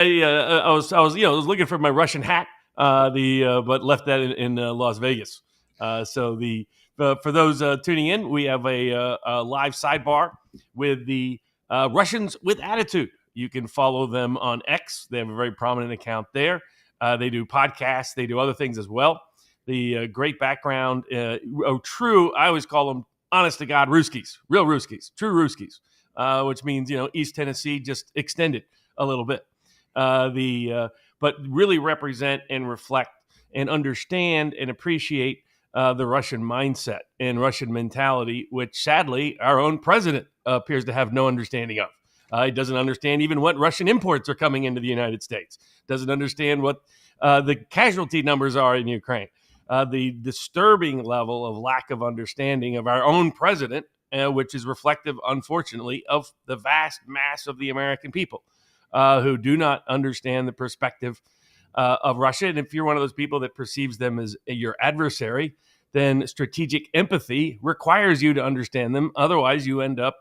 I was looking for my Russian hat, but left that in Las Vegas. For those tuning in, we have a live sidebar with the Russians with Attitude. You can follow them on X. They have a very prominent account there. They do podcasts. They do other things as well. The great background. True, I always call them honest to God Ruskies, real Ruskies, true Ruskies, which means East Tennessee just extended a little bit. But really represent and reflect and understand and appreciate the Russian mindset and Russian mentality, which sadly our own president appears to have no understanding of. He doesn't understand even what Russian imports are coming into the United States. Doesn't understand what the casualty numbers are in Ukraine. The disturbing level of lack of understanding of our own president, which is reflective, unfortunately, of the vast mass of the American people who do not understand the perspective of Russia. And if you're one of those people that perceives them as your adversary, then strategic empathy requires you to understand them. Otherwise, you end up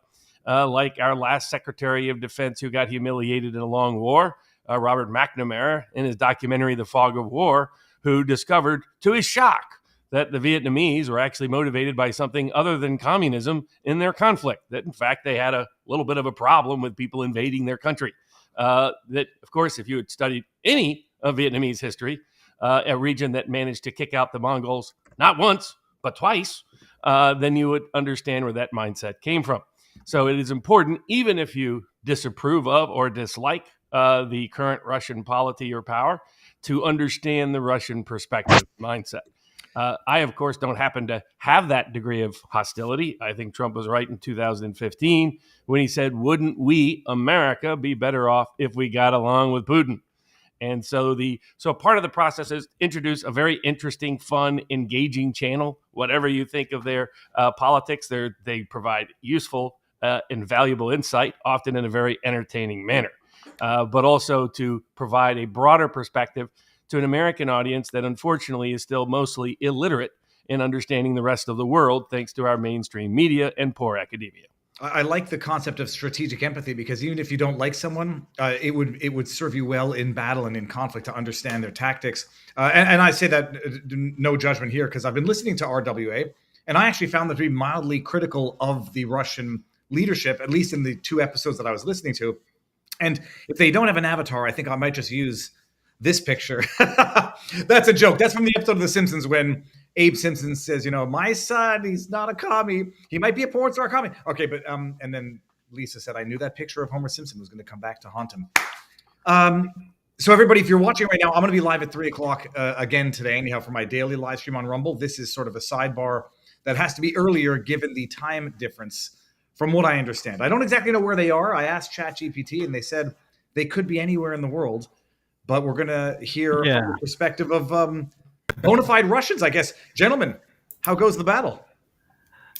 like our last Secretary of Defense who got humiliated in a long war, Robert McNamara, in his documentary, The Fog of War, who discovered, to his shock, that the Vietnamese were actually motivated by something other than communism in their conflict, that, in fact, they had a little bit of a problem with people invading their country. That, of course, if you had studied any of Vietnamese history, a region that managed to kick out the Mongols not once, but twice, then you would understand where that mindset came from. So it is important, even if you disapprove of or dislike the current Russian polity or power, to understand the Russian perspective mindset. I, of course, don't happen to have that degree of hostility. I think Trump was right in 2015 when he said, wouldn't we, America, be better off if we got along with Putin? And so part of the process is introduce a very interesting, fun, engaging channel. Whatever you think of their politics, they provide useful and valuable insight, often in a very entertaining manner, but also to provide a broader perspective to an American audience that unfortunately is still mostly illiterate in understanding the rest of the world, thanks to our mainstream media and poor academia. I like the concept of strategic empathy, because even if you don't like someone, it would serve you well in battle and in conflict to understand their tactics. And I say that no judgment here, because I've been listening to RWA, and I actually found them to be mildly critical of the Russian leadership, at least in the 2 episodes that I was listening to. And if they don't have an avatar, I think I might just use this picture. That's a joke. That's from the episode of The Simpsons when Abe Simpson says, my son, he's not a commie. He might be a porn star commie. Okay, but and then Lisa said, I knew that picture of Homer Simpson was going to come back to haunt him. So everybody, if you're watching right now, I'm going to be live at 3 o'clock again today, anyhow, for my daily live stream on Rumble. This is sort of a sidebar that has to be earlier given the time difference, from what I understand. I don't exactly know where they are. I asked ChatGPT, and they said they could be anywhere in the world. But we're going to hear from the perspective of bona fide Russians, I guess. Gentlemen, how goes the battle?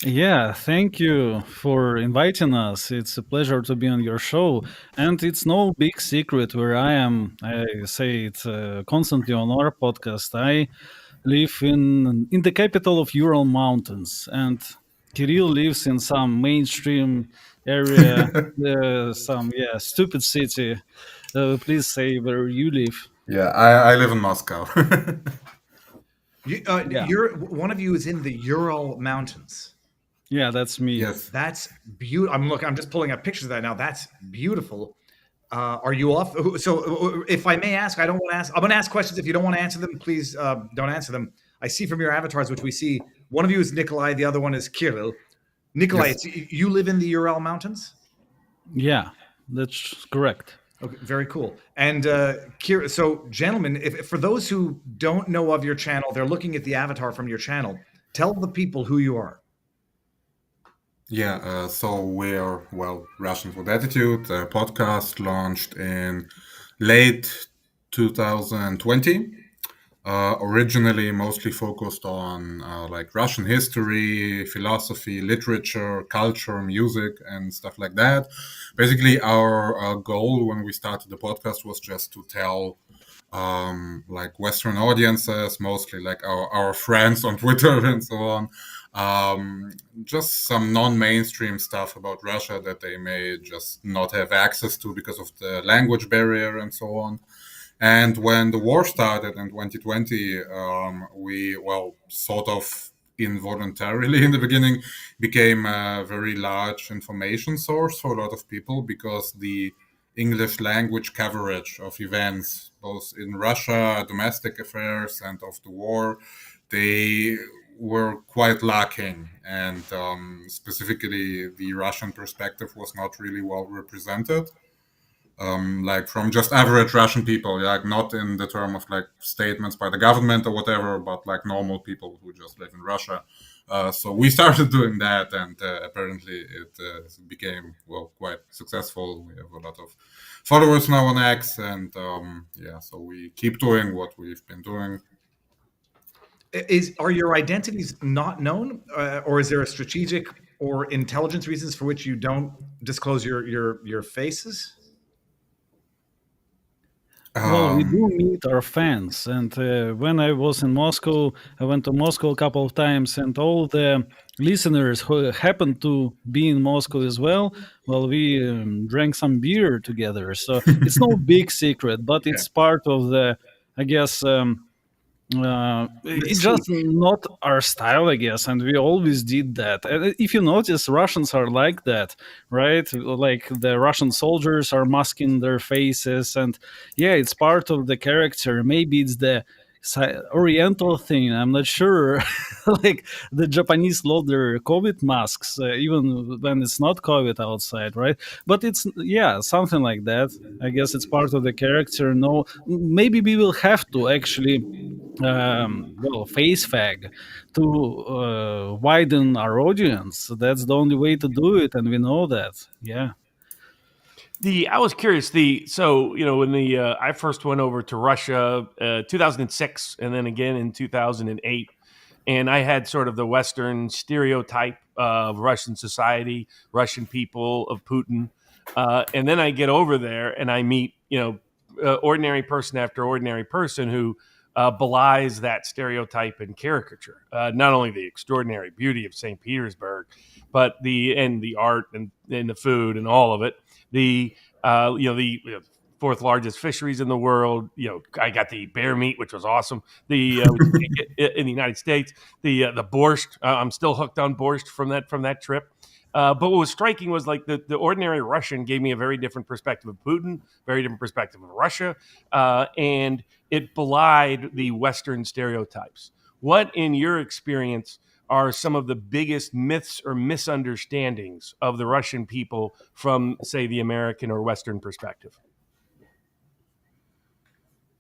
Yeah, thank you for inviting us. It's a pleasure to be on your show. And it's no big secret where I am. I say it constantly on our podcast. I live in the capital of Ural Mountains. And Kirill lives in some mainstream area, some stupid city. Please say where you live. Yeah, I live in Moscow. You're one of you is in the Ural Mountains. Yeah, that's me. Yes, that's beautiful. I'm just pulling up pictures of that now. That's beautiful. Are you off? So, if I may ask, I don't want to ask. I'm going to ask questions. If you don't want to answer them, please don't answer them. I see from your avatars, which we see, one of you is Nikolai, the other one is Kirill. Nikolai, yes. You live in the Ural Mountains? Yeah, that's correct. Okay, very cool. And so, gentlemen, if for those who don't know of your channel, they're looking at the avatar from your channel. Tell the people who you are. Yeah, so we're, Russians with Attitude, a podcast launched in late 2020. Originally mostly focused on Russian history, philosophy, literature, culture, music, and stuff like that. Basically, our goal when we started the podcast was just to tell Western audiences, mostly our friends on Twitter and so on, just some non-mainstream stuff about Russia that they may just not have access to because of the language barrier and so on. And when the war started in 2020, we, well, sort of involuntarily in the beginning became a very large information source for a lot of people because the English language coverage of events, both in Russia, domestic affairs, and of the war, they were quite lacking. And specifically, the Russian perspective was not really well represented. Like from just average Russian people, like not in the term of like statements by the government or whatever, but like normal people who just live in Russia. So we started doing that, and apparently it became, well, quite successful. We have a lot of followers now on X, and yeah, so we keep doing what we've been doing. Are your identities not known, or is there a strategic or intelligence reasons for which you don't disclose your faces? Well, we do Um, meet our fans, and when I was in Moscow, I went to Moscow a couple of times, and all the listeners who happened to be in Moscow as well, well, we drank some beer together. So it's no big secret, but Yeah. it's part of the, I guess, it's just Mystique. not our style, I guess, and we always did that. And if you notice, Russians are like that, right? Like the Russian soldiers are masking their faces, and yeah, it's part of the character. Maybe it's the Oriental thing. I'm not sure. Like the Japanese love their COVID masks, even when it's not COVID outside, right? But it's, yeah, something like that. I guess it's part of the character. No, maybe we will have to actually well, face fag to widen our audience. That's the only way to do it, and we know that. Yeah. I was curious. So when I first went over to Russia, 2006, and then again in 2008, and I had sort of the Western stereotype of Russian society, Russian people, of Putin, and then I get over there and I meet ordinary person after ordinary person who belies that stereotype and caricature. Not only the extraordinary beauty of St. Petersburg, but the art and the food and all of it. The the fourth largest fisheries in the world. I got the bear meat, which was awesome. Which you can't get in the United States. The borscht. I'm still hooked on borscht from that trip. But what was striking was like the ordinary Russian gave me a very different perspective of Putin, very different perspective of Russia, and it belied the Western stereotypes. What, in your experience, are some of the biggest myths or misunderstandings of the Russian people from, say, the American or Western perspective?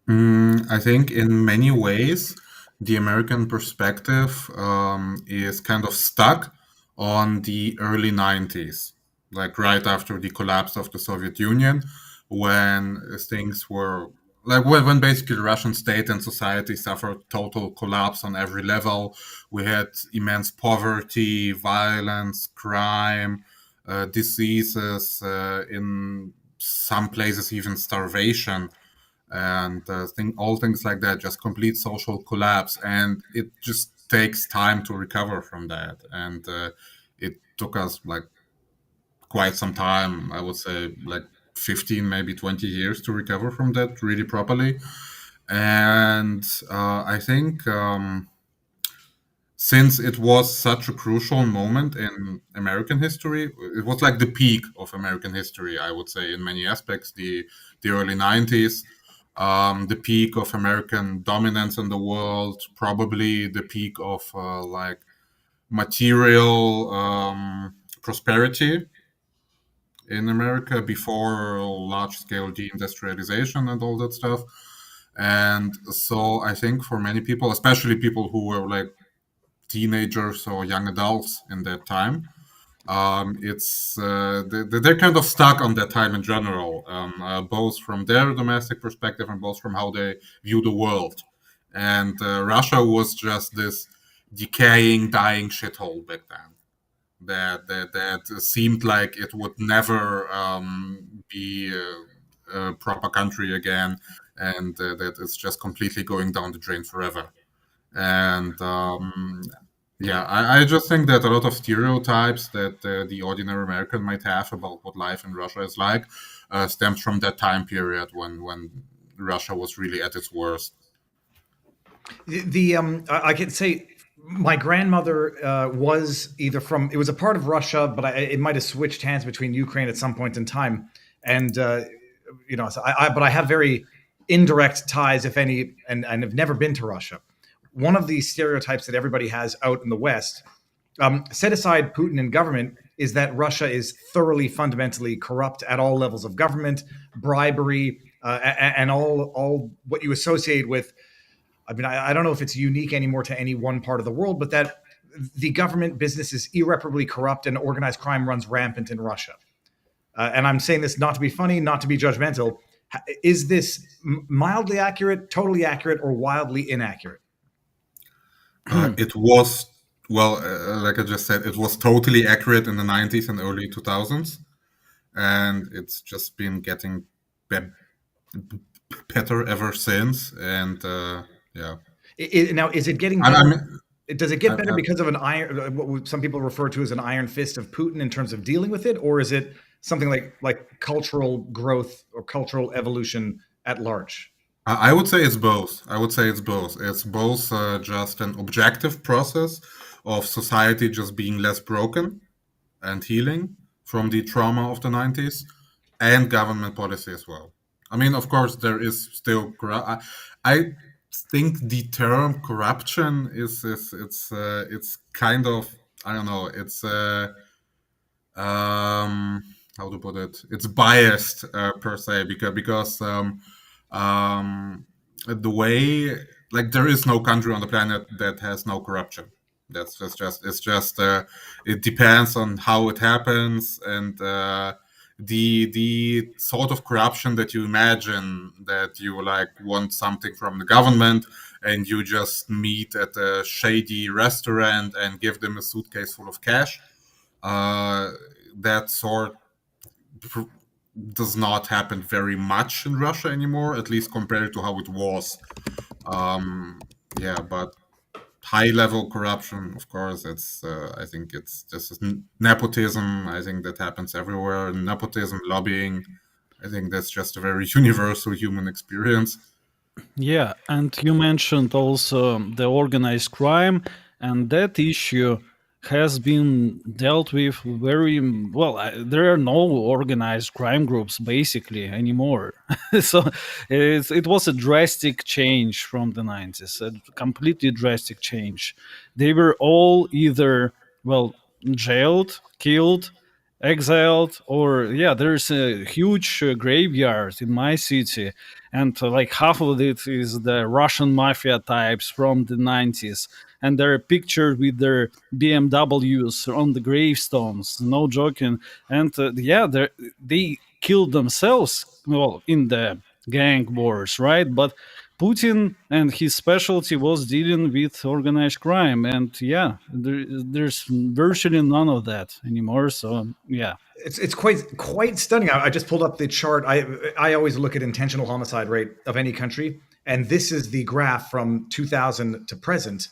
I think in many ways, the American perspective is kind of stuck on the early 90s, like right after the collapse of the Soviet Union, when things were like when basically the Russian state and society suffered total collapse on every level. We had immense poverty, violence, crime, diseases, in some places, even starvation and all things like that, just complete social collapse, and it just takes time to recover from that. And it took us like quite some time, I would say like 15, maybe 20 years to recover from that really properly. And I think since it was such a crucial moment in American history, it was like the peak of American history, I would say, in many aspects, the early 90s, the peak of American dominance in the world, probably the peak of like material prosperity in America before large scale deindustrialization and all that stuff. And so I think for many people, especially people who were like teenagers or young adults in that time, it's they're kind of stuck on that time in general, both from their domestic perspective and both from how they view the world. And Russia was just this decaying, dying shithole back then. That seemed like it would never be a proper country again, and that it's just completely going down the drain forever. And Yeah, I just think that a lot of stereotypes that the ordinary American might have about what life in Russia is like stems from that time period when Russia was really at its worst. I can say my grandmother was either from, it was a part of Russia, but it might have switched hands between Ukraine at some point in time. And, so but I have very indirect ties, if any, and have never been to Russia. One of the stereotypes that everybody has out in the West, set aside Putin and government, is that Russia is thoroughly, fundamentally corrupt at all levels of government, bribery, and all what you associate with. I mean, I don't know if it's unique anymore to any one part of the world, but that the government business is irreparably corrupt and organized crime runs rampant in Russia. And I'm saying this not to be funny, not to be judgmental. Is this mildly accurate, totally accurate, or wildly inaccurate? It was, well, like I just said, it was totally accurate in the 90s and early 2000s. And it's just been getting better ever since. And yeah. Now, is it getting better? Does it get better because of an iron, what some people refer to as an iron fist of Putin in terms of dealing with it? Or is it something like cultural growth or cultural evolution at large? I would say it's both. It's both just an objective process of society just being less broken and healing from the trauma of the 90s, and government policy as well. I mean, of course, there is still I think the term corruption it's kind of, I don't know, it's how to put it, it's biased per se, because the way, like, there is no country on the planet that has no corruption. It depends on how it happens, and the sort of corruption that you imagine, that you like want something from the government and you just meet at a shady restaurant and give them a suitcase full of cash, that sort does not happen very much in Russia anymore, at least compared to how it was. But high-level corruption, of course, it's I think it's just nepotism. I think that happens everywhere. Nepotism, lobbying. I think that's just a very universal human experience. Yeah, and you mentioned also the organized crime, and that issue has been dealt with very well. There are no organized crime groups basically anymore. So it was a drastic change from the 90s, a completely drastic change. They were all either, well, jailed, killed, exiled, or yeah, there's a huge graveyard in my city, and like half of it is the Russian mafia types from the 90s, and they're pictured with their BMWs on the gravestones, no joking. And they killed themselves, well, in the gang wars, right? But Putin and his specialty was dealing with organized crime, and yeah, there's virtually none of that anymore. So yeah, it's quite stunning. I just pulled up the chart. I always look at intentional homicide rate of any country, and this is the graph from 2000 to present.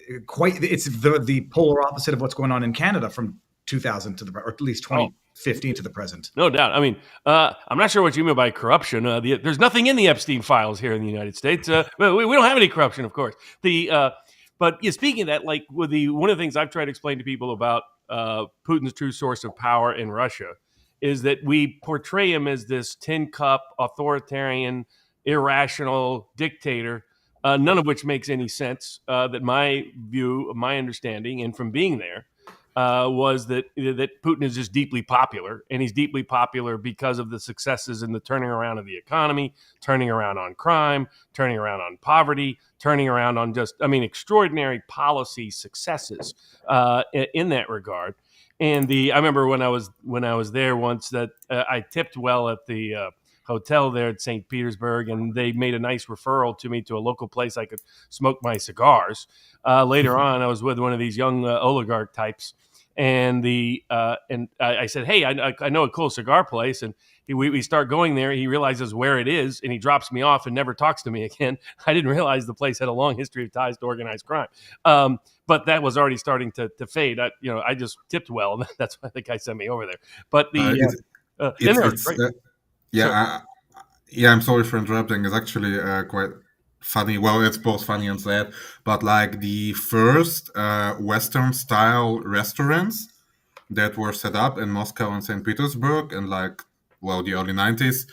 It's the polar opposite of what's going on in Canada from 2000 to or at least 2015 to the present. No doubt. I mean, I'm not sure what you mean by corruption. There's nothing in the Epstein files here in the United States. We don't have any corruption, of course. But speaking of that, like one of the things I've tried to explain to people about Putin's true source of power in Russia is that we portray him as this tin cup, authoritarian, irrational dictator, none of which makes any sense. That my view, my understanding, and from being there, was that Putin is just deeply popular, and he's deeply popular because of the successes in the turning around of the economy, turning around on crime, turning around on poverty, turning around on extraordinary policy successes in that regard. And I remember when I was there once that I tipped well at the hotel there at St. Petersburg, and they made a nice referral to me to a local place I could smoke my cigars. Later on, I was with one of these young oligarch types, And I said, hey, I know a cool cigar place, and we start going there. He realizes where it is, and he drops me off and never talks to me again. I didn't realize the place had a long history of ties to organized crime, but that was already starting to fade. I just tipped well. That's why the guy sent me over there. But I'm sorry for interrupting. It's actually quite funny. Well, it's both funny and sad. But like the first Western style restaurants that were set up in Moscow and St. Petersburg in the early 90s,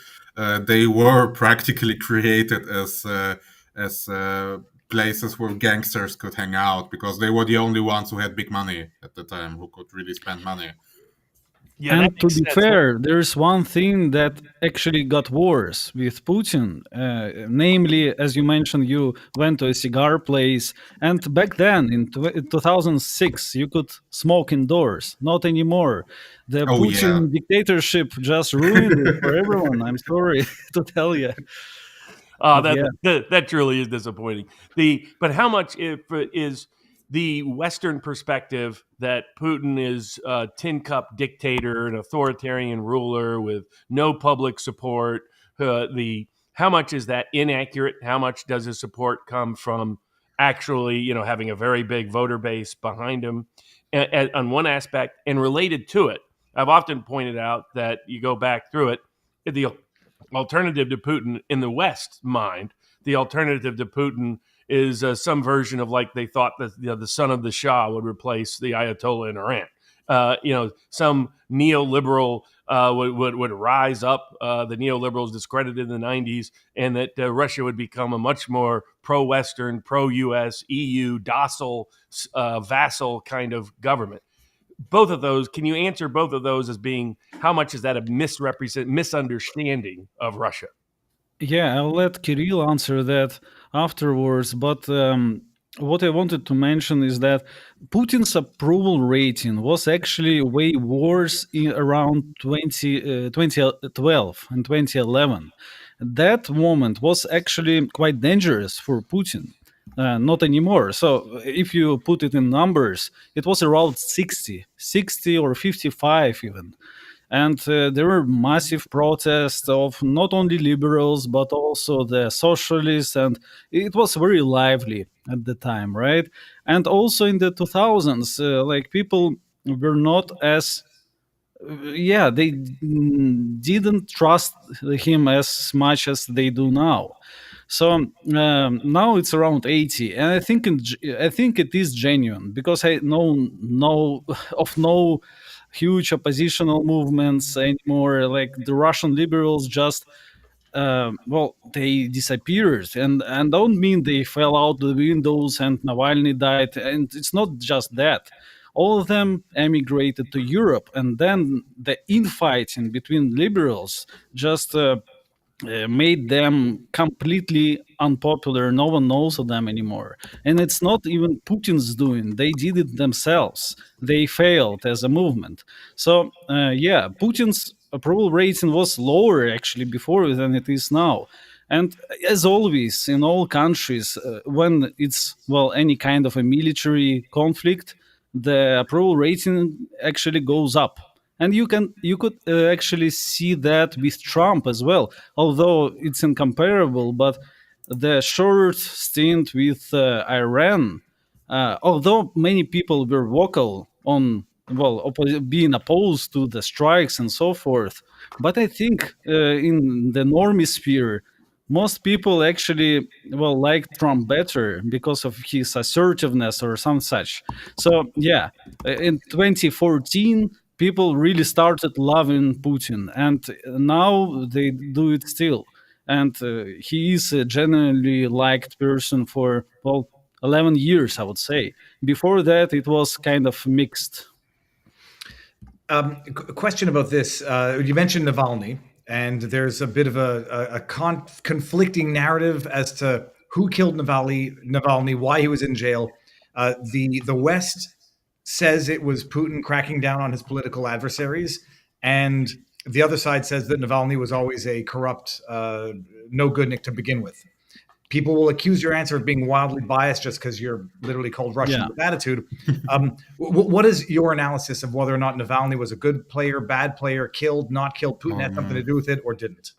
they were practically created as places where gangsters could hang out, because they were the only ones who had big money at the time, who could really spend money. Yeah, and to be fair, there's one thing that actually got worse with Putin. Namely, as you mentioned, you went to a cigar place, and back then, in 2006, you could smoke indoors. Not anymore. The Putin dictatorship just ruined it for everyone. I'm sorry to tell you. That truly is disappointing. But how much is the Western perspective that Putin is a tin cup dictator, an authoritarian ruler with no public support? How much is that inaccurate? How much does his support come from actually, having a very big voter base behind him? On one aspect, and related to it, I've often pointed out that you go back through it, the alternative to Putin in the West's mind, the alternative to Putin is some version of they thought that the son of the Shah would replace the Ayatollah in Iran. Some neoliberal would rise up, the neoliberals discredited in the 90s, and that Russia would become a much more pro-Western, pro-US, EU, docile, vassal kind of government. Both of those, can you answer both of those as being, how much is that a misunderstanding of Russia? Yeah, I'll let Kirill answer that afterwards. But what I wanted to mention is that Putin's approval rating was actually way worse around 2012 and 2011. That moment was actually quite dangerous for Putin. Not anymore. So if you put it in numbers, it was around 60 or 55 even. And there were massive protests of not only liberals, but also the socialists. And it was very lively at the time, right? And also in the 2000s, people were not as... they didn't trust him as much as they do now. So now it's around 80, and I think it is genuine, because I know of no huge oppositional movements anymore. Like the Russian liberals just they disappeared, and don't mean they fell out the windows and Navalny died. And it's not just that. All of them emigrated to Europe, and then the infighting between liberals just made them completely unpopular. No one knows of them anymore. And it's not even Putin's doing. They did it themselves. They failed as a movement. So, Putin's approval rating was lower actually before than it is now. And as always, in all countries, when it's, any kind of a military conflict, the approval rating actually goes up. And you could actually see that with Trump as well, although it's incomparable. But the short stint with Iran, although many people were vocal on being opposed to the strikes and so forth, but I think in the normie sphere, most people actually liked Trump better because of his assertiveness or some such. So in 2014. People really started loving Putin, and now they do it still. And he is a genuinely liked person for 11 years, I would say. Before that, it was kind of mixed. Question about this. You mentioned Navalny, and there's a bit of a conflicting narrative as to who killed Navalny, why he was in jail. The West says it was Putin cracking down on his political adversaries, and the other side says that Navalny was always a corrupt, no-goodnik to begin with. people will accuse your answer of being wildly biased just because you're literally called Russian with attitude. What is your analysis of whether or not Navalny was a good player, bad player, killed, not killed, Putin had something to do with it, or didn't?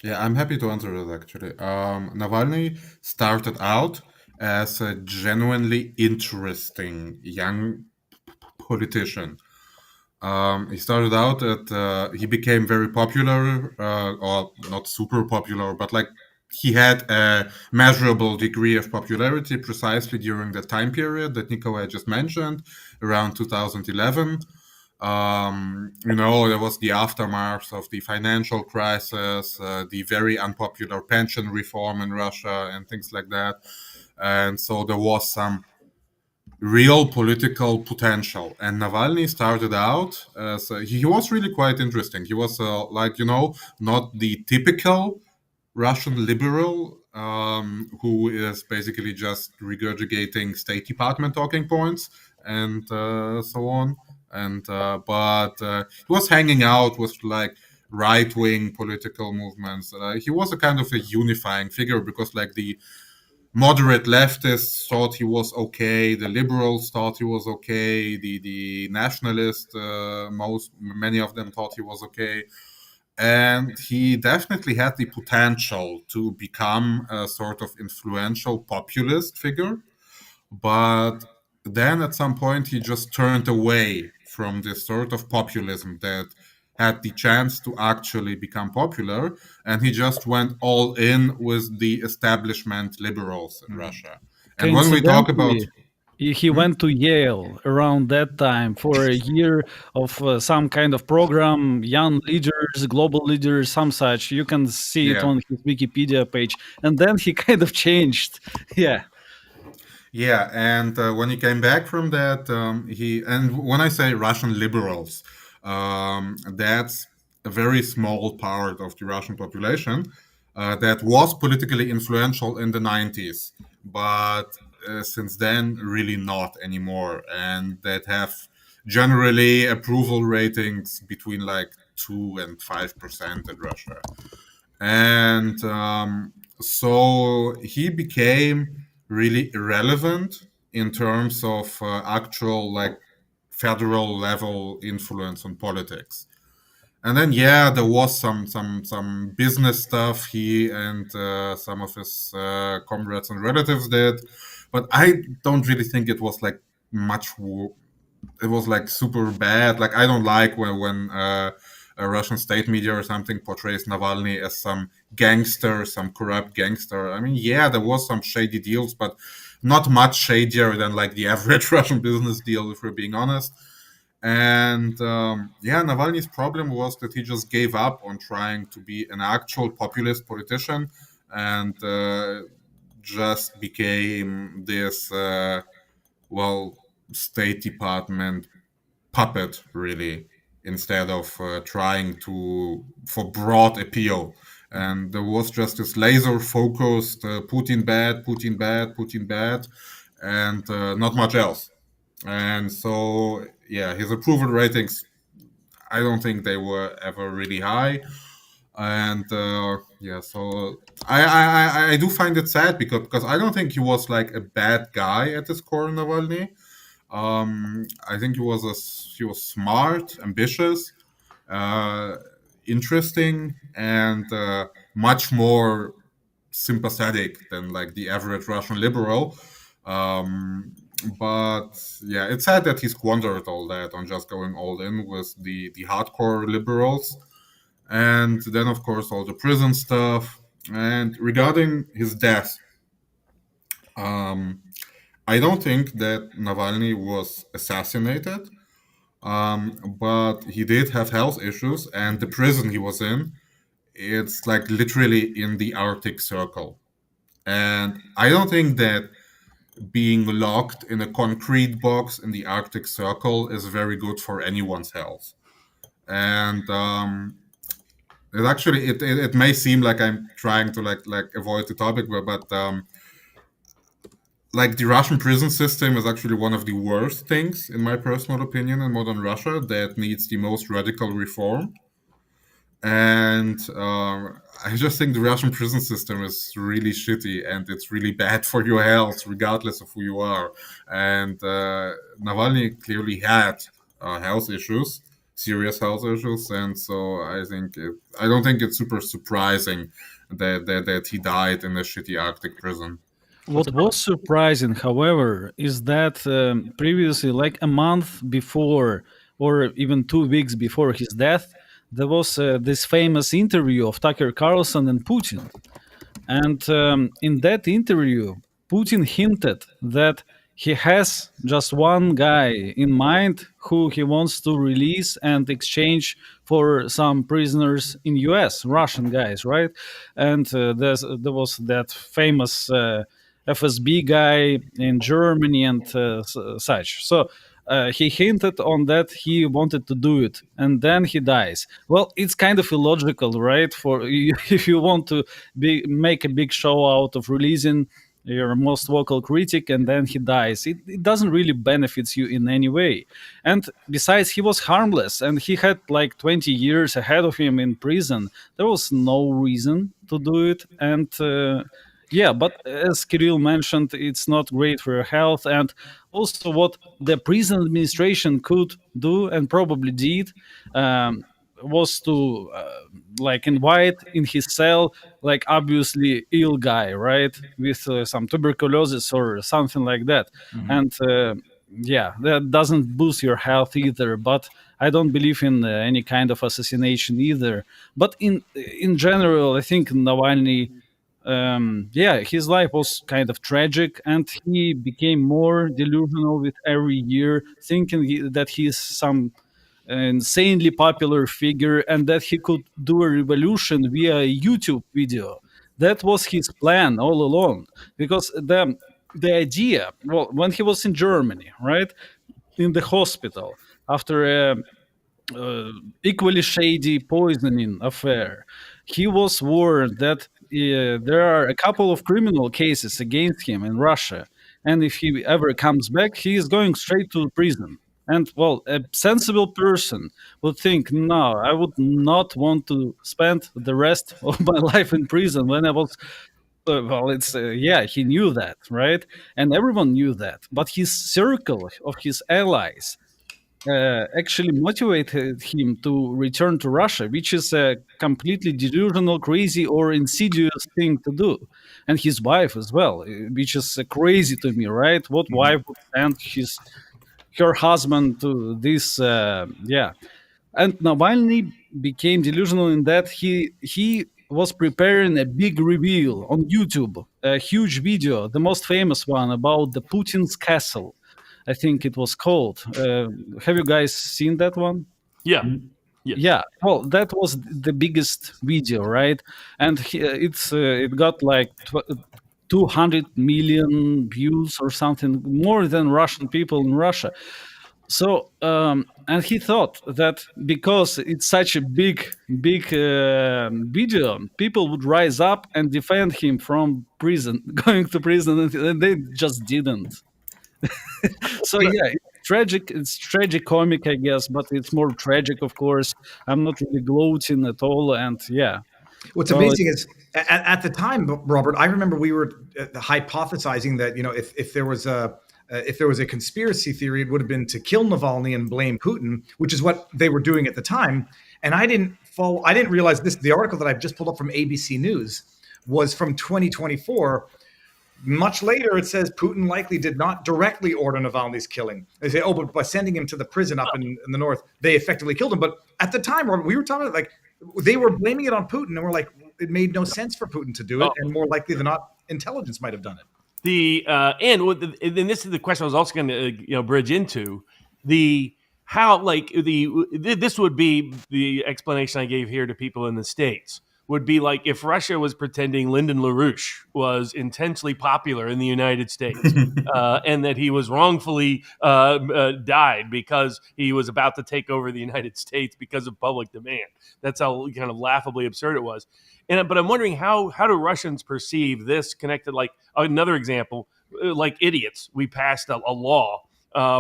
Yeah, I'm happy to answer that actually. Navalny started out as a genuinely interesting young politician. He started out he became very popular, or not super popular, but like he had a measurable degree of popularity precisely during the time period that Nikolai just mentioned, around 2011. There was the aftermath of the financial crisis, the very unpopular pension reform in Russia, and things like that. And so there was some real political potential. And Navalny started out as he was really quite interesting. He was not the typical Russian liberal who is basically just regurgitating State Department talking points and so on. But he was hanging out with like right-wing political movements. He was a kind of a unifying figure because like the moderate leftists thought he was okay, the liberals thought he was okay, the nationalists, many of them thought he was okay. And he definitely had the potential to become a sort of influential populist figure. But then at some point, he just turned away from this sort of populism that had the chance to actually become popular. And he just went all in with the establishment liberals in Russia. And when we talk about he went to Yale around that time for a year of some kind of program, young leaders, global leaders, some such. You can see it on his Wikipedia page. And then he kind of changed. Yeah, and when he came back from that, and when I say Russian liberals, that's a very small part of the Russian population that was politically influential in the 90s, but since then, really not anymore, and that have generally approval ratings between like 2 and 5% in Russia. And so he became really irrelevant in terms of actual like federal level influence on politics. And then there was some business stuff he and some of his comrades and relatives did, but I don't really think it was like much. It was like super bad. Like I don't like when a Russian state media or something portrays Navalny as some gangster, some corrupt gangster. I mean, there was some shady deals, but not much shadier than like the average Russian business deal, if we're being honest. And Navalny's problem was that he just gave up on trying to be an actual populist politician and just became this, State Department puppet, really, instead of trying for broad appeal. And there was just this laser focused Putin bad, Putin bad, Putin bad, and not much else. And so, his approval ratings, I don't think they were ever really high. And so I do find it sad because I don't think he was like a bad guy at his core, Navalny. I think he was smart, ambitious, interesting, and much more sympathetic than like the average Russian liberal. But it's sad that he squandered all that on just going all in with the hardcore liberals. And then, of course, all the prison stuff. And regarding his death, I don't think that Navalny was assassinated, but he did have health issues, and the prison he was in, it's like literally in the Arctic Circle. And I don't think that being locked in a concrete box in the Arctic Circle is very good for anyone's health. And it may seem like I'm trying to like avoid the topic, but like the Russian prison system is actually one of the worst things, in my personal opinion, in modern Russia that needs the most radical reform. And I just think the Russian prison system is really shitty and it's really bad for your health, regardless of who you are. And Navalny clearly had health issues, serious health issues, and so I don't think it's super surprising that he died in a shitty Arctic prison. What was surprising, however, is that previously, like a month before, or even 2 weeks before his death, there was this famous interview of Tucker Carlson and Putin. And in that interview, Putin hinted that he has just one guy in mind who he wants to release and exchange for some prisoners in US, Russian guys, right? And there was that famous FSB guy in Germany and such. So he hinted on that he wanted to do it, and then he dies. Well, it's kind of illogical, right? For if you want to make a big show out of releasing your most vocal critic and then he dies, it doesn't really benefits you in any way. And besides, he was harmless and he had like 20 years ahead of him in prison. There was no reason to do it. And yeah, but as Kirill mentioned, it's not great for your health. And also, what the prison administration could do and probably did was to like invite in his cell, like obviously ill guy, right, with some tuberculosis or something like that. And yeah, that doesn't boost your health either. But I don't believe in any kind of assassination either. But in general, I think Navalny, yeah, his life was kind of tragic, and he became more delusional with every year, thinking that he's some insanely popular figure and that he could do a revolution via a YouTube video. That was his plan all along, because the idea, well, when he was in Germany, right, in the hospital after a equally shady poisoning affair, he was warned that there are a couple of criminal cases against him in Russia, and if he ever comes back, he is going straight to prison. And well, a sensible person would think, no, I would not want to spend the rest of my life in prison when I was. Well, it's yeah, he knew that, right? And everyone knew that. But his circle of his allies actually motivated him to return to Russia, which is a completely delusional, crazy, or insidious thing to do. And his wife as well, which is crazy to me, right? What wife would send her husband to this? Yeah. And Navalny became delusional in that he was preparing a big reveal on YouTube, a huge video, the most famous one about the Putin's castle. I think it was called. Have you guys seen that one? Yeah. Yeah. Well, that was the biggest video, right? And it got like 200 million views or something, more than Russian people in Russia. So, and he thought that because it's such a big video, people would rise up and defend him from prison, going to prison, and they just didn't. So yeah, it's tragic. It's tragic comic, I guess, but it's more tragic, of course. I'm not really gloating at all, and yeah. What's amazing is at the time, Robert, I remember we were hypothesizing that if there was a conspiracy theory, it would have been to kill Navalny and blame Putin, which is what they were doing at the time. And I didn't realize this. The article that I've just pulled up from ABC News was from 2024. Much later, it says Putin likely did not directly order Navalny's killing. They say, but by sending him to the prison up in the north, they effectively killed him. But at the time, Robert, we were talking about, like, they were blaming it on Putin, and we're like, it made no sense for Putin to do it, and more likely than not, intelligence might have done it. And this is the question I was also going to bridge into this would be the explanation I gave here to people in the States. Would be like if Russia was pretending Lyndon LaRouche was intensely popular in the United States and that he was wrongfully died because he was about to take over the United States because of public demand. That's how kind of laughably absurd it was. But I'm wondering how do Russians perceive this connected? Like another example, like idiots, we passed a law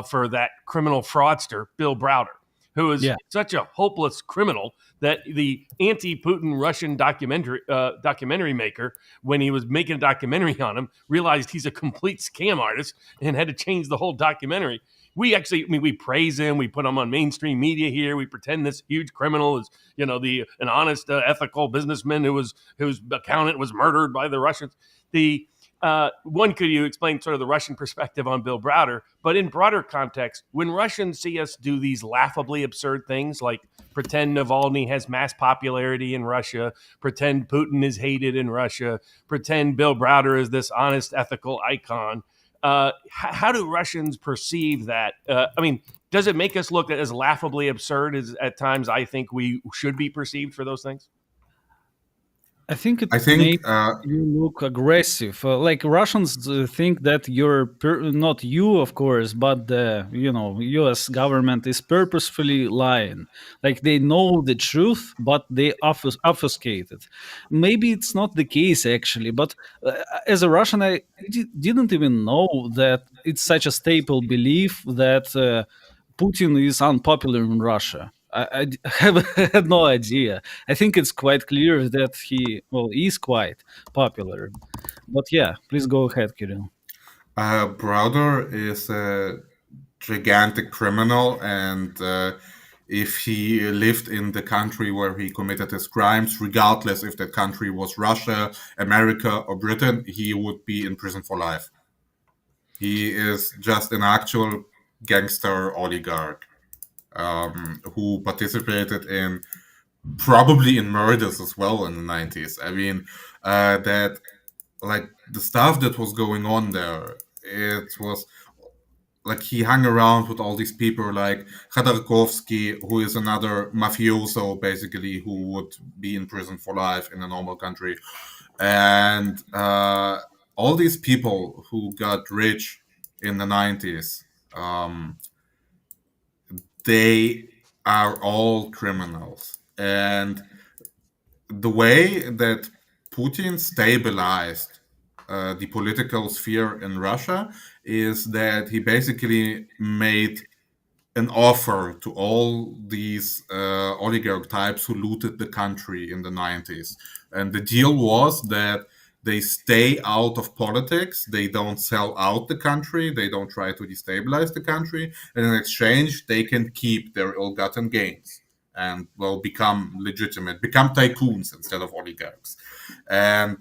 for that criminal fraudster, Bill Browder. who is Yeah. such a hopeless criminal that the anti-Putin Russian documentary maker, when he was making a documentary on him, realized he's a complete scam artist and had to change the whole documentary. We actually, we praise him. We put him on mainstream media here. We pretend this huge criminal is, an honest, ethical businessman whose accountant was murdered by the Russians. Could you explain sort of the Russian perspective on Bill Browder? But in broader context, when Russians see us do these laughably absurd things like pretend Navalny has mass popularity in Russia, pretend Putin is hated in Russia, pretend Bill Browder is this honest, ethical icon, how do Russians perceive that? Does it make us look as laughably absurd as at times I think we should be perceived for those things? I think it I think makes you look aggressive. Like Russians think that not you, of course, but the U.S. government is purposefully lying. Like they know the truth, but they obfuscate it. Maybe it's not the case actually, but as a Russian, I didn't even know that it's such a staple belief that Putin is unpopular in Russia. I have had no idea. I think it's quite clear that he is quite popular. But yeah, please go ahead, Kirill. Browder is a gigantic criminal, and if he lived in the country where he committed his crimes, regardless if that country was Russia, America, or Britain, he would be in prison for life. He is just an actual gangster oligarch who participated in probably in murders as well in the 90s. I mean, that like the stuff that was going on there, it was like he hung around with all these people like Khodorkovsky, who is another mafioso, basically, who would be in prison for life in a normal country. And all these people who got rich in the 90s, they are all criminals. And the way that Putin stabilized the political sphere in Russia is that he basically made an offer to all these oligarch types who looted the country in the 90s. And the deal was that they stay out of politics, they don't sell out the country, they don't try to destabilize the country, and in exchange, they can keep their ill-gotten gains and become legitimate, become tycoons instead of oligarchs. And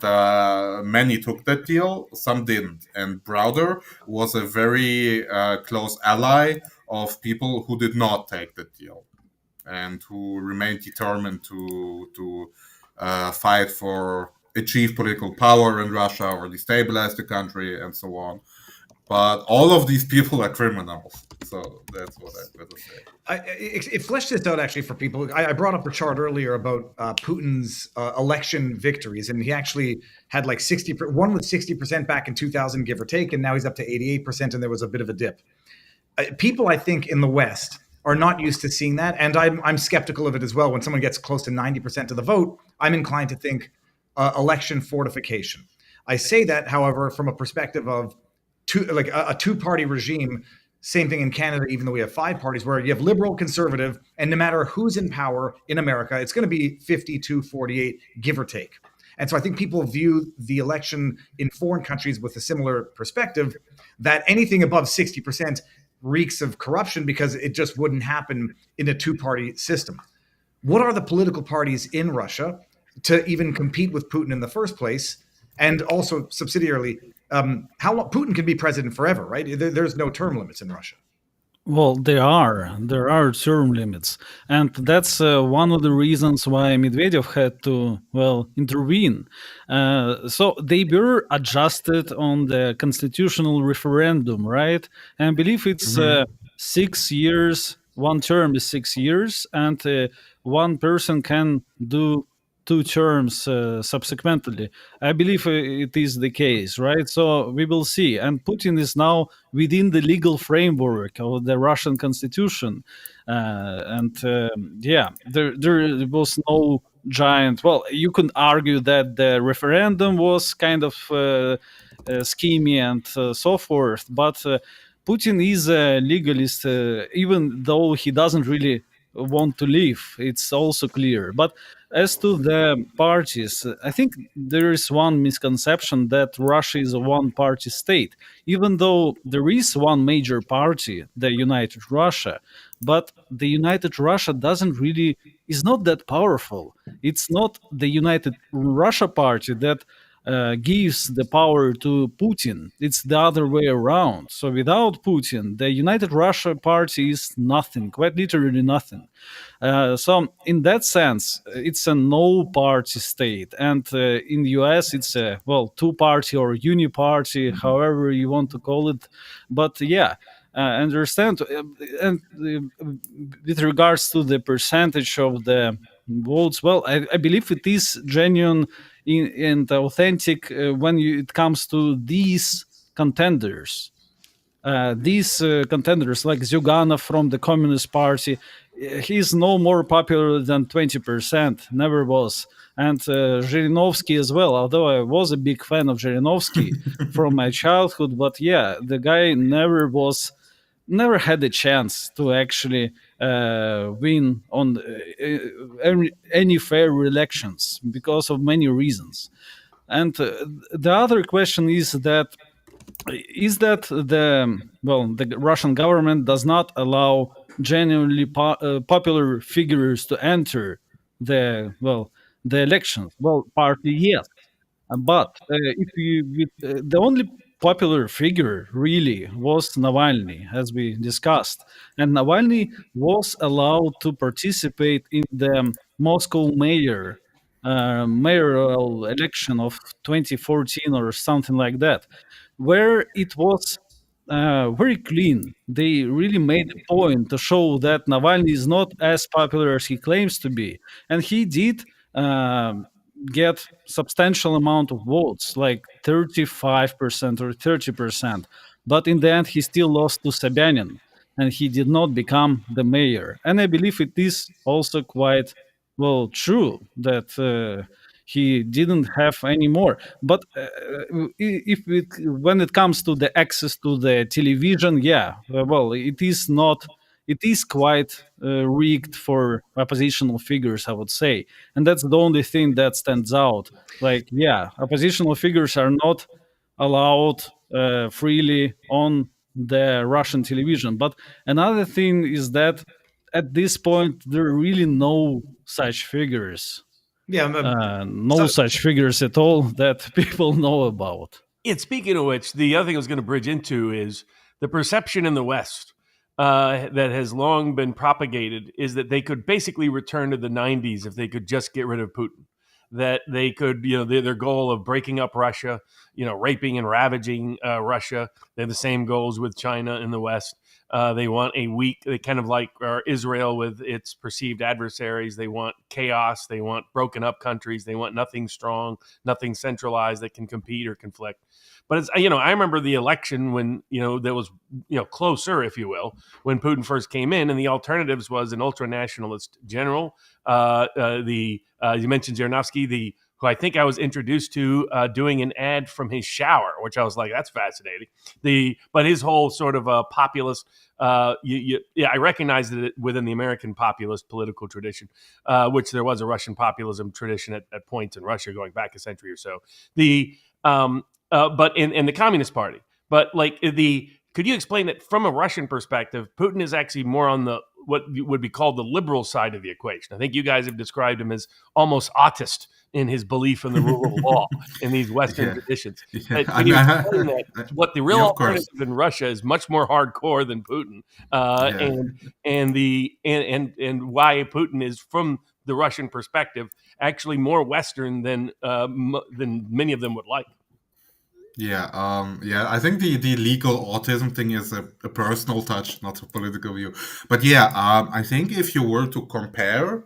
many took that deal, some didn't. And Browder was a very close ally of people who did not take that deal and who remained determined to fight for achieve political power in Russia or destabilize the country and so on. But all of these people are criminals. So that's what I'm going to say. It fleshed this out actually for people. I brought up a chart earlier about Putin's election victories, and he actually had like 60% back in 2000, give or take, and now he's up to 88%, and there was a bit of a dip. People, I think, in the West are not used to seeing that, and I'm skeptical of it as well. When someone gets close to 90% of the vote, I'm inclined to think election fortification. I say that, however, from a perspective of a two-party regime. Same thing in Canada, even though we have 5 parties, where you have liberal, conservative, and no matter who's in power in America, it's going to be 52-48, give or take. And so I think people view the election in foreign countries with a similar perspective, that anything above 60% reeks of corruption because it just wouldn't happen in a two-party system. What are the political parties in Russia to even compete with Putin in the first place? And also subsidiarily, how long Putin can be president forever, right? There's no term limits in Russia. Well, there are term limits, and that's one of the reasons why Medvedev had to intervene. So they were adjusted on the constitutional referendum, right? And I believe it's 6 years. One term is 6 years, and one person can do 2 terms subsequently. I believe it is the case, right? So we will see. And Putin is now within the legal framework of the Russian constitution. There was no giant... Well, you could argue that the referendum was kind of schemy and so forth. But Putin is a legalist, even though he doesn't really want to leave. It's also clear. But as to the parties, I think there is one misconception that Russia is a one-party state, even though there is one major party, the United Russia. But the United Russia doesn't really is not that powerful. It's not the United Russia party that gives the power to Putin. It's the other way around. So without Putin, the United Russia party is nothing, quite literally nothing. So in that sense, it's a no-party state, and in the U.S., it's a two-party or uni-party, however you want to call it. But yeah, understand. And with regards to the percentage of the votes, well, I believe it is genuine and authentic when it comes to these contenders. These contenders, like Zyuganov from the Communist Party, he's no more popular than 20%, never was. And Zhirinovsky as well, although I was a big fan of Zhirinovsky from my childhood, but yeah, the guy never had a chance to actually win on any fair elections because of many reasons. And the other question is that the Russian government does not allow genuinely popular figures to enter the elections. Well, partly yes, but if the only popular figure really was Navalny, as we discussed, and Navalny was allowed to participate in the Moscow mayoral election of 2014 or something like that, where it was very clean. They really made a point to show that Navalny is not as popular as he claims to be, and he did get substantial amount of votes, like 35% or 30%. But in the end, he still lost to Sobyanin, and he did not become the mayor. And I believe it is also quite true that he didn't have any more. But when it comes to the access to the television, yeah, it is not. It is quite rigged for oppositional figures, I would say, and that's the only thing that stands out. Like, yeah, oppositional figures are not allowed freely on the Russian television. But another thing is that at this point there are really no such figures. Yeah, No such figures at all that people know about. And speaking of which, the other thing I was going to bridge into is the perception in the West that has long been propagated is that they could basically return to the 90s if they could just get rid of Putin. That they could, their goal of breaking up Russia, raping and ravaging Russia. They have the same goals with China in the West. They want they kind of like Israel with its perceived adversaries. They want chaos. They want broken up countries. They want nothing strong, nothing centralized that can compete or conflict. But it's, I remember the election when, there was, closer, if you will, when Putin first came in, and the alternatives was an ultra-nationalist general. You mentioned Zhirinovsky, who I think I was introduced to doing an ad from his shower, which I was like, that's fascinating. But his whole sort of populist, I recognized it within the American populist political tradition, which there was a Russian populism tradition at points in Russia going back a century or so. But in the Communist Party. But could you explain that from a Russian perspective, Putin is actually more on what would be called the liberal side of the equation? I think you guys have described him as almost autist in his belief in the rule of law in these Western traditions. Yeah. Can you explain that what the real alternative in Russia is much more hardcore than Putin, and why Putin is, from the Russian perspective, actually more Western than many of them would like? I think the legal autism thing is a personal touch, not a political view. But I think if you were to compare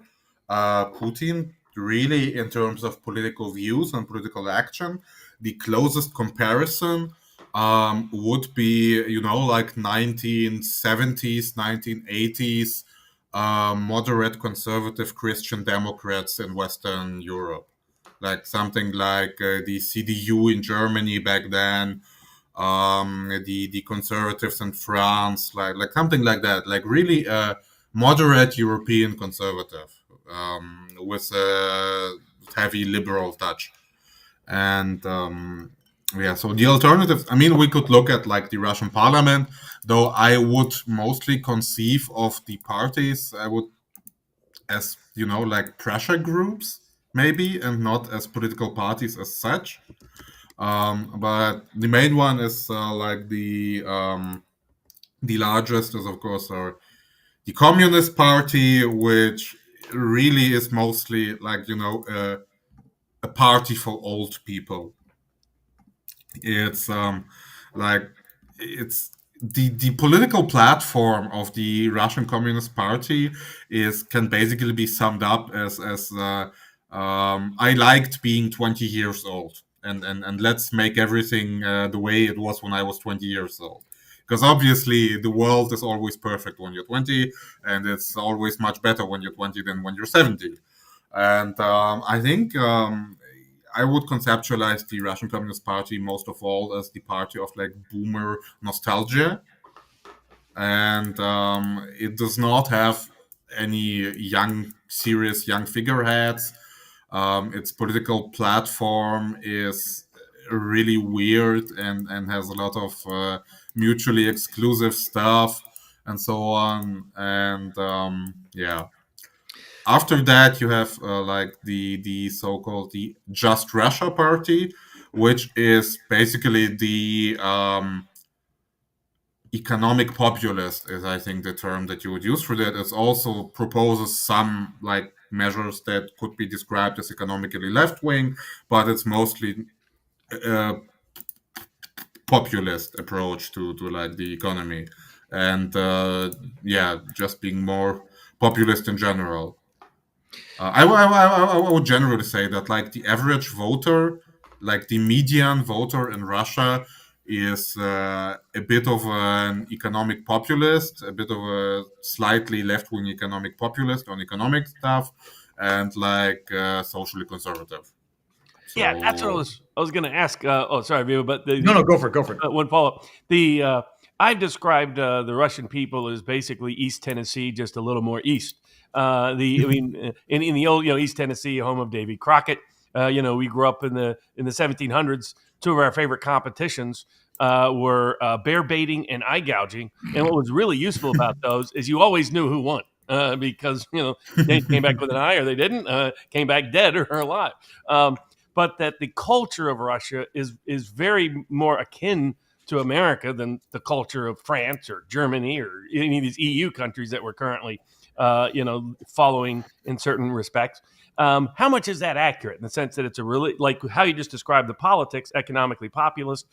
Putin really in terms of political views and political action, the closest comparison would be, like 1970s, 1980s moderate conservative Christian Democrats in Western Europe. Like something like the CDU in Germany back then, the conservatives in France, like something like that. Like really moderate European conservative with a heavy liberal touch. And yeah, so the alternatives, I mean, we could look at like the Russian parliament, though I would mostly conceive of the parties, I would, as, you know, like pressure groups, maybe, and not as political parties as such. But the main one is like the largest is, of course, the Communist Party, which really is mostly like, you know, a party for old people. It's like it's the political platform of the Russian Communist Party is can basically be summed up as I liked being 20 years old, and let's make everything the way it was when I was 20 years old. Because obviously the world is always perfect when you're 20, and it's always much better when you're 20 than when you're 70. And I think I would conceptualize the Russian Communist Party most of all as the party of like boomer nostalgia, and it does not have any serious young figureheads. Its political platform is really weird and has a lot of mutually exclusive stuff and so on. And yeah. After that, you have like the so-called the Just Russia Party, which is basically the economic populist, is I think the term that you would use for that. It also proposes some like measures that could be described as economically left-wing, but it's mostly a populist approach to like the economy, and yeah, just being more populist in general. I would generally say that like the average voter, like the median voter in Russia, is a bit of an economic populist, a bit of a slightly left-wing economic populist on economic stuff, and like socially conservative. So, Yeah, that's what I was going to ask. Oh, sorry, Viva, but No, go for it. one follow up. I've described the Russian people as basically East Tennessee, just a little more east. I mean, in the old, East Tennessee, home of Davy Crockett. We grew up in the 1700s. Two of our favorite competitions were bear baiting and eye gouging. And what was really useful about those is you always knew who won. Because they came back with an eye or they didn't, came back dead or alive. But that the culture of Russia is very more akin to America than the culture of France or Germany or any of these EU countries that we're currently, following in certain respects. How much is that accurate in the sense that it's a really, like how you just described the politics, economically populist,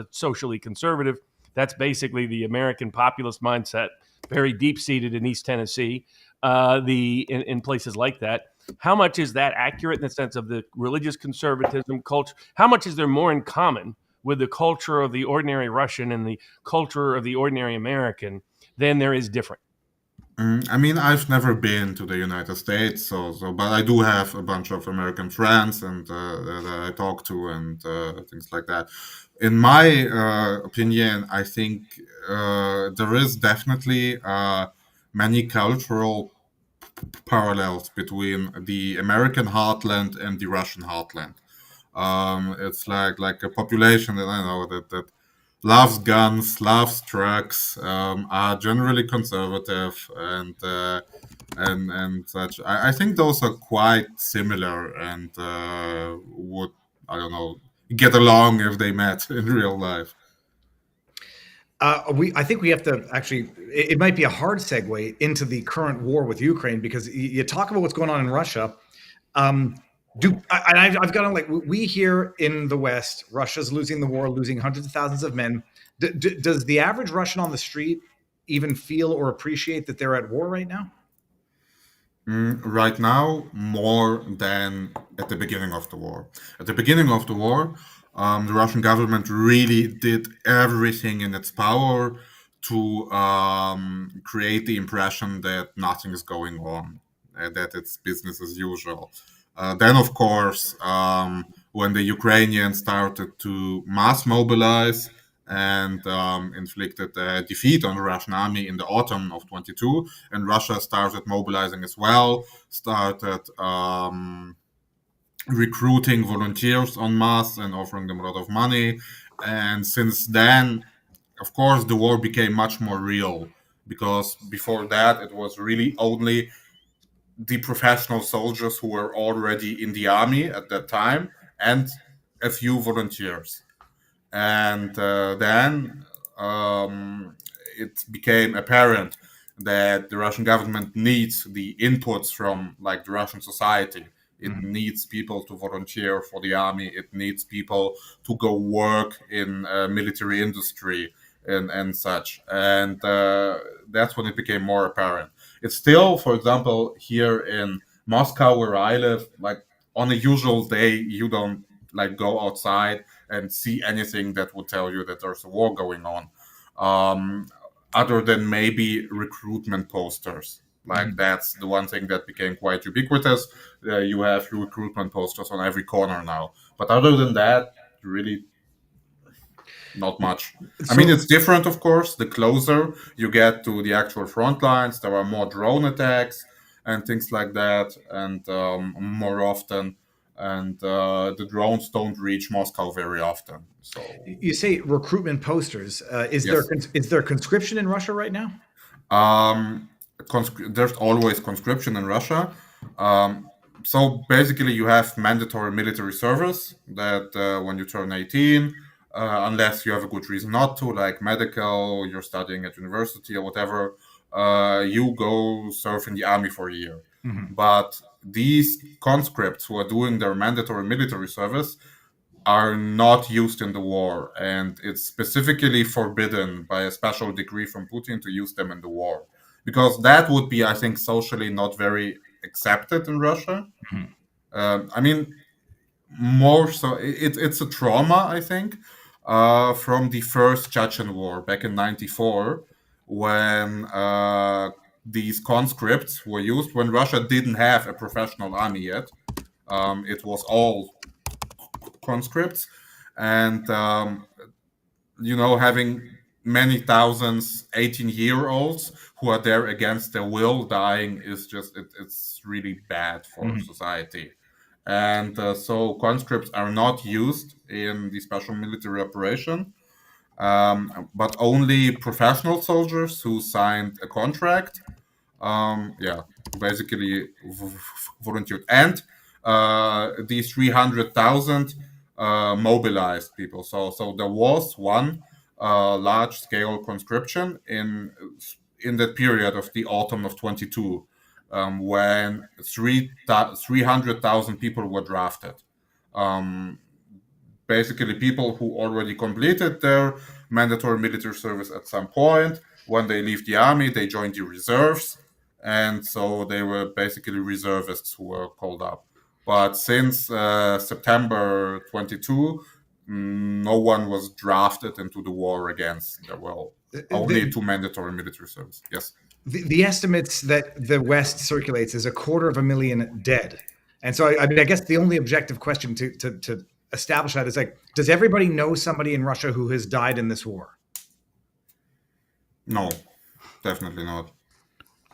socially conservative? That's basically the American populist mindset, very deep seated in East Tennessee, in places like that. How much is that accurate in the sense of the religious conservatism culture? How much is there more in common with the culture of the ordinary Russian and the culture of the ordinary American than there is different? I mean, I've never been to the United States, but I do have a bunch of American friends and that I talk to and things like that. In my opinion, I think there is definitely many cultural parallels between the American heartland and the Russian heartland. It's like a population that I know that loves guns, loves trucks, are generally conservative and such. I think those are quite similar and would, I don't know, get along if they met in real life. I think we have to actually. It might be a hard segue into the current war with Ukraine because you talk about what's going on in Russia. I've got to like we here in the West, Russia's losing the war, losing hundreds of thousands of men. Does the average Russian on the street even feel or appreciate that they're at war right now? Right now, more than at the beginning of the war. At the beginning of the war, the Russian government really did everything in its power to create the impression that nothing is going on, that it's business as usual. Then, of course, when the Ukrainians started to mass mobilize and inflicted a defeat on the Russian army in the autumn of 22. And Russia started mobilizing as well, started recruiting volunteers en masse and offering them a lot of money. And since then, of course, the war became much more real, because before that, it was really only the professional soldiers who were already in the army at that time and a few volunteers. And then it became apparent that the Russian government needs the inputs from like the Russian society. It needs people to volunteer for the army. It needs people to go work in military industry and such. And that's when it became more apparent. It's still, for example, here in Moscow where I live, like on a usual day, you don't like go outside and see anything that would tell you that there's a war going on, other than maybe recruitment posters. Like that's the one thing that became quite ubiquitous. You have recruitment posters on every corner now. But other than that, really not much. I mean, it's different, of course. The closer you get to the actual front lines, there are more drone attacks and things like that, and more often. And the drones don't reach Moscow very often. So you say recruitment posters. Is there conscription in Russia right now? There's always conscription in Russia. So basically, you have mandatory military service that when you turn 18, unless you have a good reason not to, like medical, you're studying at university or whatever, you go serve in the army for a year. But these conscripts who are doing their mandatory military service are not used in the war, and it's specifically forbidden by a special decree from Putin to use them in the war, because that would be, I think, socially not very accepted in Russia. I mean, more so, it's a trauma, I think, from the first Chechen war back in '94, when these conscripts were used when Russia didn't have a professional army yet. It was all conscripts, and having many thousands 18-year-olds who are there against their will dying is just it's really bad for society. And so conscripts are not used in the special military operation, but only professional soldiers who signed a contract, basically volunteered. And these 300,000 mobilized people. So there was one large-scale conscription in that period of the autumn of 22, when 300,000 people were drafted. Basically, people who already completed their mandatory military service at some point. When they leave the army, they join the reserves. And so they were basically reservists who were called up. But since September 22, no one was drafted into the war against. There were only two mandatory military service. Yes. The estimates that the West circulates is 250,000 dead. And so, I mean, I guess the only objective question to establish that is, like, does everybody know somebody in Russia who has died in this war? No, definitely not.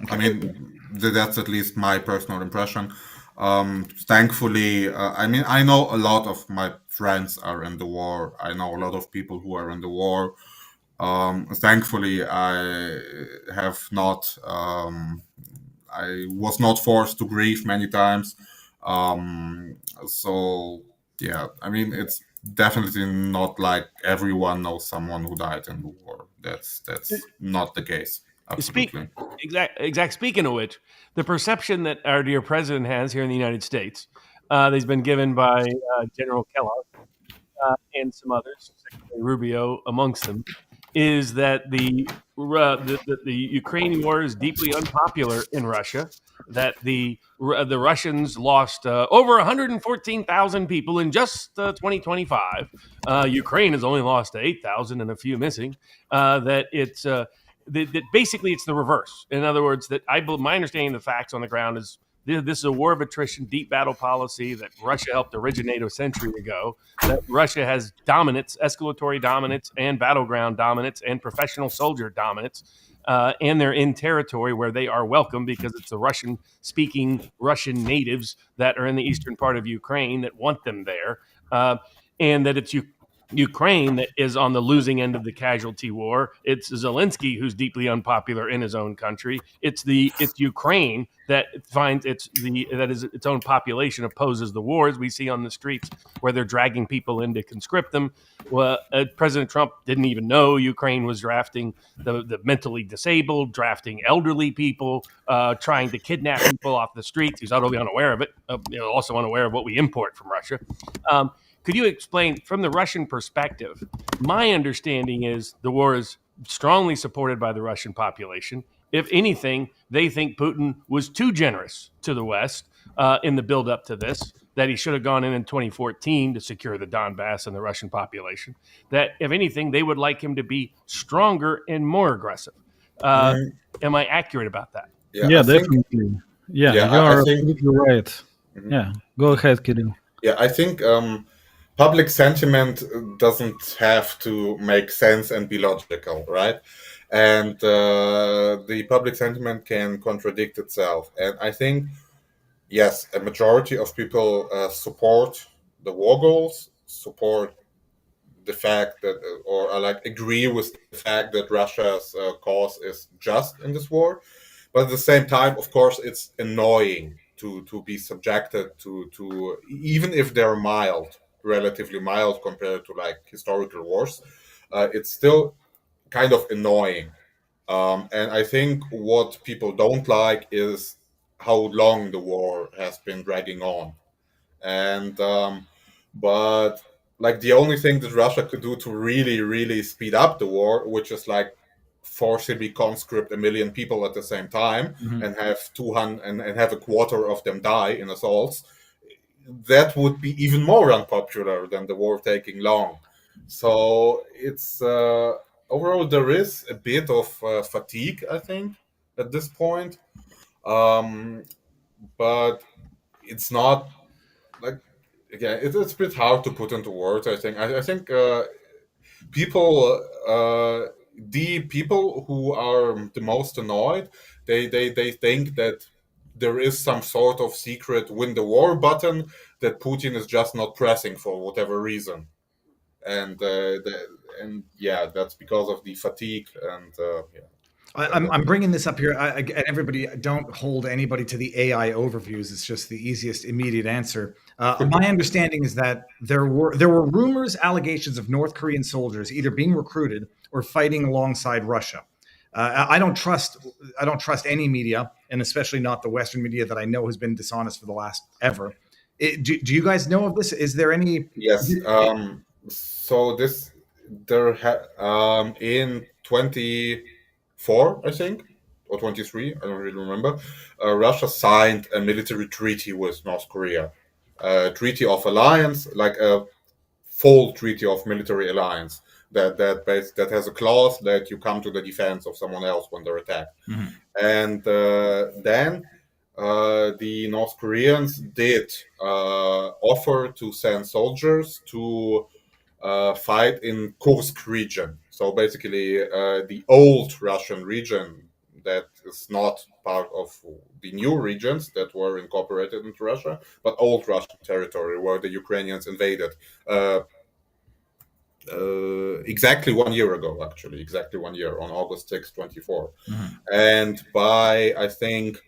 Okay. I mean, that's at least my personal impression. Thankfully, I know a lot of my friends are in the war. I know a lot of people who are in the war. Thankfully, I have not. I was not forced to grieve many times. So yeah, I mean, it's definitely not like everyone knows someone who died in the war. That's not the case. Absolutely. Speaking of which, the perception that our dear president has here in the United States, that's been given by General Kellogg and some others, Secretary Rubio amongst them, is that the Ukrainian war is deeply unpopular in Russia, that the Russians lost over 114,000 people in just 2025. Ukraine has only lost 8,000 and a few missing. That basically it's the reverse. In other words, that my understanding of the facts on the ground is This is a war of attrition, deep battle policy that Russia helped originate a century ago. That Russia has dominance, escalatory dominance, and battleground dominance, and professional soldier dominance. And they're in territory where they are welcome because it's the Russian-speaking Russian natives that are in the eastern part of Ukraine that want them there, and that it's Ukraine that is on the losing end of the casualty war. It's Zelensky who's deeply unpopular in his own country. It's Ukraine that finds its own population opposes the wars we see on the streets where they're dragging people in to conscript them. Well, President Trump didn't even know Ukraine was drafting the mentally disabled, drafting elderly people, trying to kidnap people off the streets. He's utterly unaware of it. Also unaware of what we import from Russia. Could you explain from the Russian perspective? My understanding is the war is strongly supported by the Russian population. If anything, they think Putin was too generous to the West in the buildup to this, that he should have gone in 2014 to secure the Donbass and the Russian population. That, if anything, they would like him to be stronger and more aggressive. Am I accurate about that? Yeah, definitely. You're right. Yeah, go ahead, Kirill. Yeah, I think public sentiment doesn't have to make sense and be logical, right? And the public sentiment can contradict itself. And I think, yes, a majority of people support the war goals, support the fact that, or agree with the fact that Russia's cause is just in this war. But at the same time, of course, it's annoying to be subjected to even if they're mild, relatively mild compared to historical wars, it's still kind of annoying. And I think what people don't like is how long the war has been dragging on. And but the only thing that Russia could do to really, really speed up the war, which is forcibly conscript 1 million people at the same time, and have 200 and have a quarter of them die in assaults, that would be even more unpopular than the war taking long. So it's overall there is a bit of fatigue, I think, at this point, but it's not it's a bit hard to put into words. I think people the people who are the most annoyed, they think that there is some sort of secret win the war button that Putin is just not pressing for whatever reason, and that's because of the fatigue and I'm bringing this up here, and everybody, don't hold anybody to the AI overviews. It's just the easiest, immediate answer. My understanding is that there were rumors, allegations of North Korean soldiers either being recruited or fighting alongside Russia. I don't trust any media, and especially not the Western media that I know has been dishonest for the last ever. Do you guys know of this? Is there any? Yes. So this in 24, I think, or 23, I don't really remember. Russia signed a military treaty with North Korea, a treaty of alliance, like a full treaty of military alliance that has a clause that you come to the defense of someone else when they're attacked. And then the North Koreans did offer to send soldiers to fight in Kursk region. So basically, the old Russian region that is not part of the new regions that were incorporated into Russia, but old Russian territory where the Ukrainians invaded exactly 1 year ago, actually, exactly 1 year, on August 6, 24. And by, I think,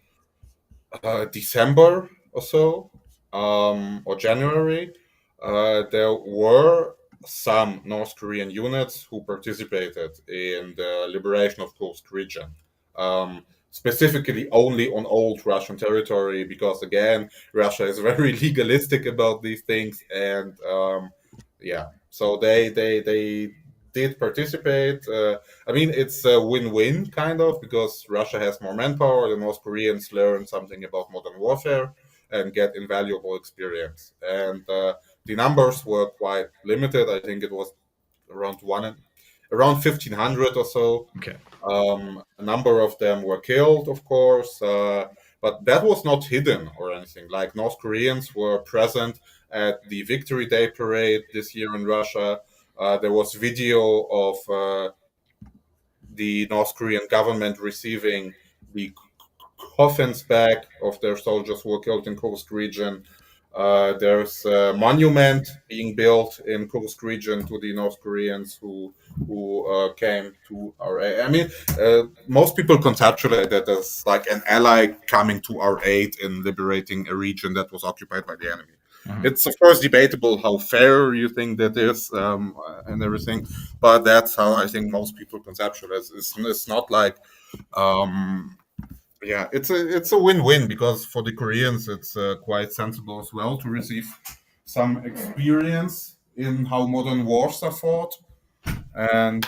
December or so, or January, there were some North Korean units who participated in the liberation of Kursk region, specifically only on old Russian territory, because again, Russia is very legalistic about these things, and so they did participate. I mean, it's a win-win kind of, because Russia has more manpower, the North Koreans learn something about modern warfare and get invaluable experience. And the numbers were quite limited. I think it was around 1,500 or so. Okay. A number of them were killed, of course, but that was not hidden or anything. Like, North Koreans were present at the Victory Day parade this year in Russia. There was video of the North Korean government receiving the coffins back of their soldiers who were killed in Kursk region. There's a monument being built in Kursk region to the North Koreans who came to our aid. I mean, most people conceptualize that as like an ally coming to our aid in liberating a region that was occupied by the enemy. Mhm. It's of course debatable how fair you think that is and everything, but that's how I think most people conceptualize. It's not like yeah, it's a win-win, because for the Koreans it's quite sensible as well to receive some experience in how modern wars are fought, and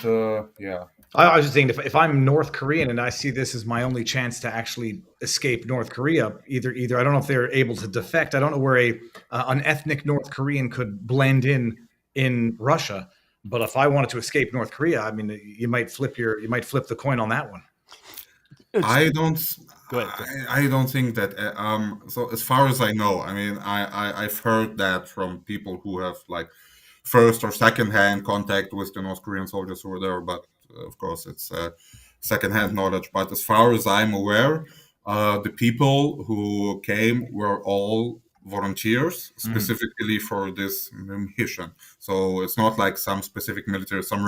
yeah. I was just thinking, if I'm North Korean and I see this as my only chance to actually escape North Korea, either I don't know if they're able to defect. I don't know where an ethnic North Korean could blend in Russia. But if I wanted to escape North Korea, I mean, you might flip the coin on that one. I don't. Go ahead. I don't think that. So as far as I know, I mean, I've heard that from people who have like first or second hand contact with the North Korean soldiers who were there. But of course, it's second hand knowledge. But as far as I'm aware, the people who came were all volunteers specifically for this mission. So it's not like some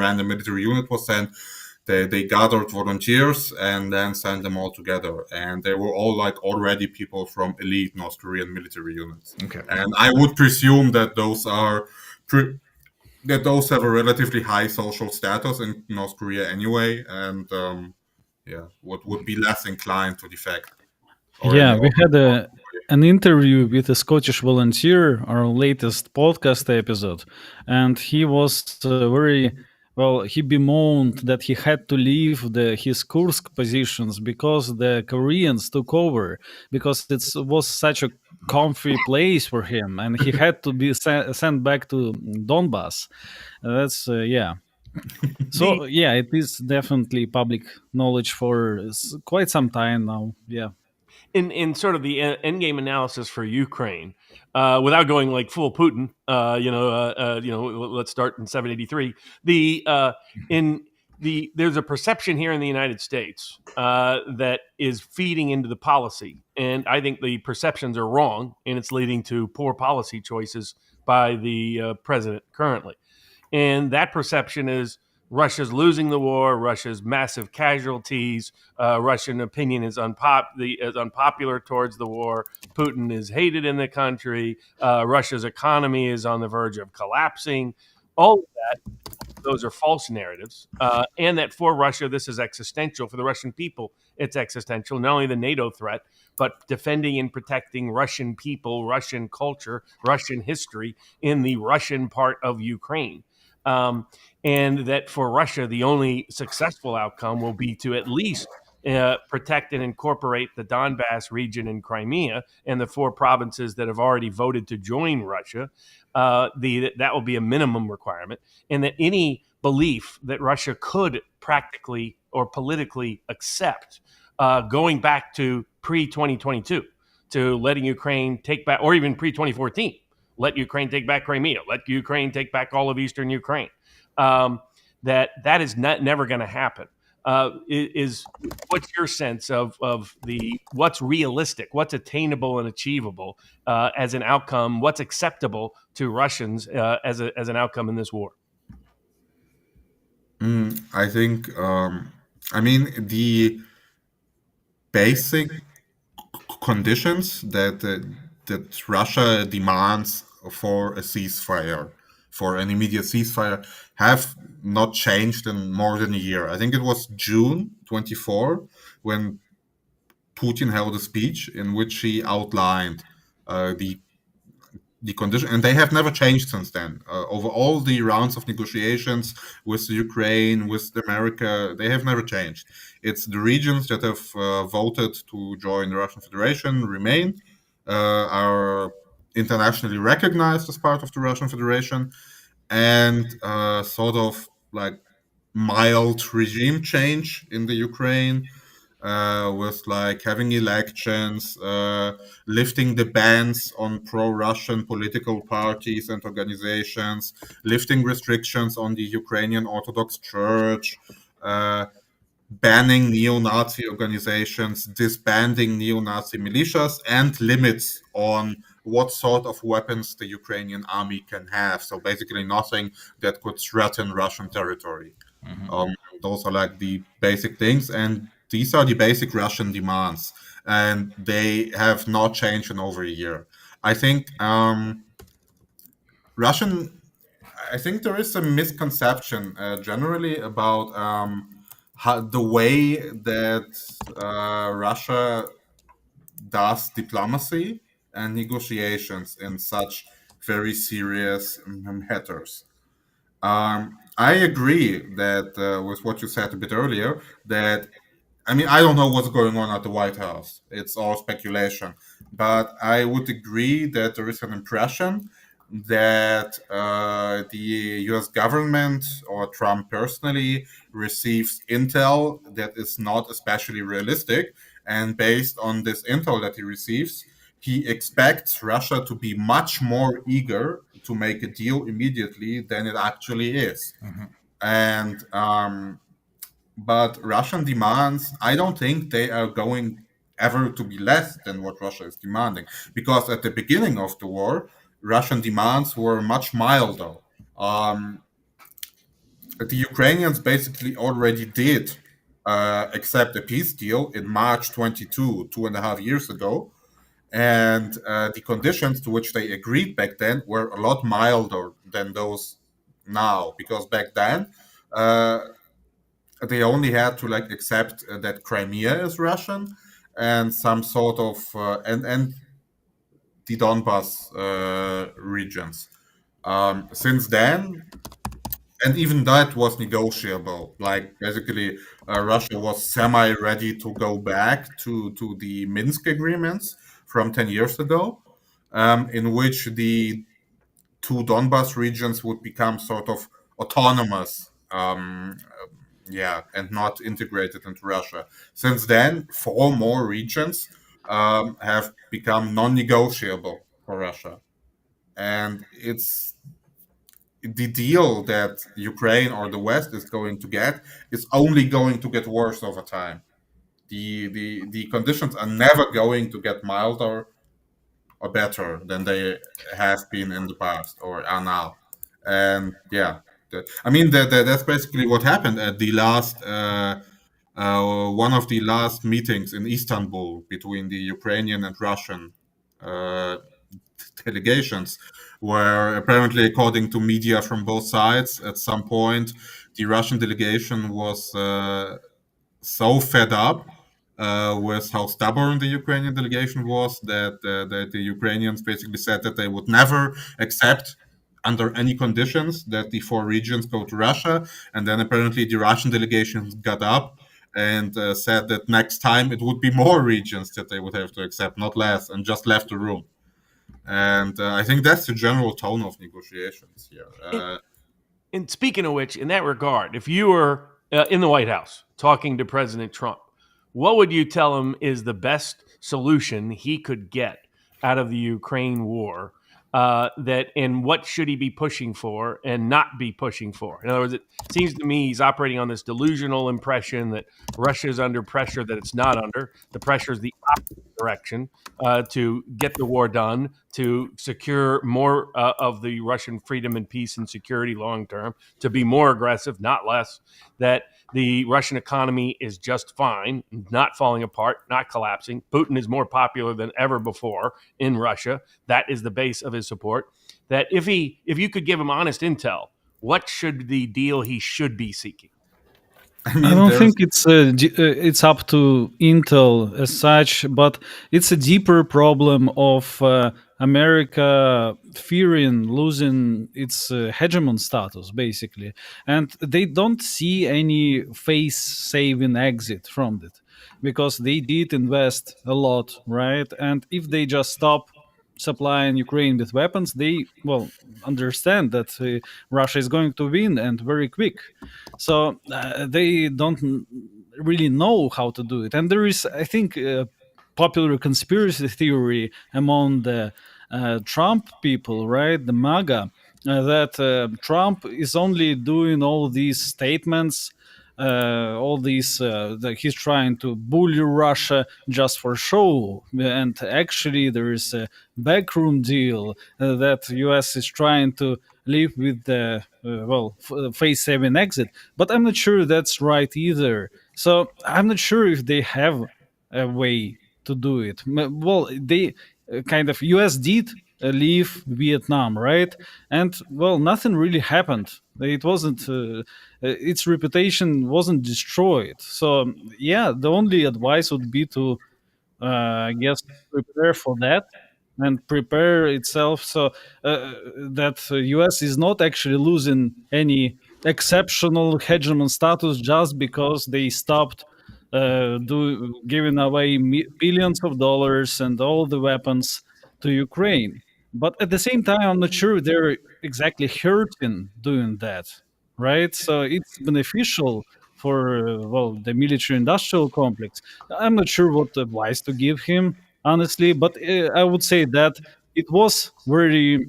random military unit was sent. They gathered volunteers and then sent them all together, and they were all like already people from elite North Korean military units. Okay. And I would presume that those have a relatively high social status in North Korea anyway, and would be less inclined to defect. Yeah, we had an interview with a Scottish volunteer, our latest podcast episode, and he was very well. He bemoaned that he had to leave his Kursk positions because the Koreans took over, because it was such a comfy place for him, and he had to be sent back to Donbass. That's yeah. So yeah, it is definitely public knowledge for quite some time now. Yeah. In sort of the end game analysis for Ukraine, without going like full Putin, let's start in 783. There's a perception here in the United States that is feeding into the policy, and I think the perceptions are wrong, and it's leading to poor policy choices by the president currently. And that perception is Russia's losing the war, Russia's massive casualties, Russian opinion is unpopular towards the war, Putin is hated in the country, Russia's economy is on the verge of collapsing. All of that, those are false narratives. And that for Russia, this is existential. For the Russian people, it's existential. Not only the NATO threat, but defending and protecting Russian people, Russian culture, Russian history in the Russian part of Ukraine. And that for Russia, the only successful outcome will be to at least protect and incorporate the Donbass region in Crimea and the 4 provinces that have already voted to join Russia. That will be a minimum requirement. And that any belief that Russia could practically or politically accept going back to pre-2022, to letting Ukraine take back, or even pre-2014, let Ukraine take back Crimea, let Ukraine take back all of eastern Ukraine. That is never going to happen. What's your sense of what's realistic, what's attainable and achievable as an outcome, what's acceptable to Russians as an outcome in this war? I think, the basic conditions that Russia demands for a ceasefire, for an immediate ceasefire, have not changed in more than a year. I think it was June 24 when Putin held a speech in which he outlined the condition, and they have never changed since then. Over all the rounds of negotiations with Ukraine, with America, they have never changed. It's the regions that have voted to join the Russian Federation remain, are internationally recognized as part of the Russian Federation, and sort of like mild regime change in the Ukraine with like having elections, lifting the bans on pro-Russian political parties and organizations, lifting restrictions on the Ukrainian Orthodox Church, uh, banning neo-Nazi organizations, disbanding neo-Nazi militias, and limits on what sort of weapons the Ukrainian army can have. So basically nothing that could threaten Russian territory. Those are like the basic things, and these are the basic Russian demands, and they have not changed in over a year. I think Russian. I think there is a misconception generally about how, the way that Russia does diplomacy and negotiations in such very serious matters. I agree that with what you said a bit earlier, that I mean, I don't know what's going on at the White House. It's all speculation. But I would agree that there is an impression that the US government or Trump personally receives intel that is not especially realistic. And based on this intel that he receives, he expects Russia to be much more eager to make a deal immediately than it actually is. And but Russian demands, I don't think they are going ever to be less than what Russia is demanding. Because at the beginning of the war, Russian demands were much milder. Um, the Ukrainians basically already did accept a peace deal in March 22, 2.5 years ago. And the conditions to which they agreed back then were a lot milder than those now. Because back then, uh, they only had to like accept that Crimea is Russian and some sort of and the Donbas regions. Since then, and even that was negotiable. Like basically, Russia was semi-ready to go back to the Minsk agreements from 10 years ago, in which the two Donbas regions would become sort of autonomous. Yeah, and not integrated into Russia. Since then, four more regions have become non-negotiable for Russia, and it's the deal that Ukraine or the West is going to get is only going to get worse over time. The conditions are never going to get milder or better than they have been in the past or are now. And yeah, I mean that's basically what happened at the last one of the last meetings in Istanbul between the Ukrainian and Russian uh, delegations, where apparently, according to media from both sides, at some point the Russian delegation was so fed up with how stubborn the Ukrainian delegation was that the Ukrainians basically said that they would never accept under any conditions that the four regions go to Russia. And then apparently the Russian delegation got up and said that next time it would be more regions that they would have to accept, not less, and just left the room. And I think that's the general tone of negotiations here. And speaking of which, in that regard, if you were in the White House talking to President Trump, what would you tell him is the best solution he could get out of the Ukraine war? And what should he be pushing for and not be pushing for? In other words, it seems to me he's operating on this delusional impression that Russia is under pressure that it's not under. The pressure is the opposite direction to get the war done, to secure more of the Russian freedom and peace and security long term, to be more aggressive, not less. That the Russian economy is just fine, not falling apart, not collapsing. Putin is more popular than ever before in Russia. That is the base of his support. That if you could give him honest intel, what should the deal he should be seeking? I don't think it's up to Intel as such, but it's a deeper problem of America fearing losing its hegemon status, basically, and they don't see any face-saving exit from it because they did invest a lot, right? And if they just stop supplying Ukraine with weapons, they understand that Russia is going to win and very quick. So they don't really know how to do it. And there is, I think, popular conspiracy theory among the Trump people, right? The MAGA, that Trump is only doing all these statements, all these that he's trying to bully Russia just for show, and actually there is a backroom deal that US is trying to live with the phase 7 exit. But I'm not sure that's right either. So I'm not sure if they have a way to do it. Well, they kind of US did leave Vietnam, right? And well, nothing really happened. It wasn't its reputation wasn't destroyed. So yeah, the only advice would be to I guess prepare for that and prepare itself so that US is not actually losing any exceptional hegemon status just because they stopped giving away billions of dollars and all the weapons to Ukraine. But at the same time, I'm not sure they're exactly hurting doing that, right? So it's beneficial for the military-industrial complex. I'm not sure what advice to give him, honestly, but I would say that it was very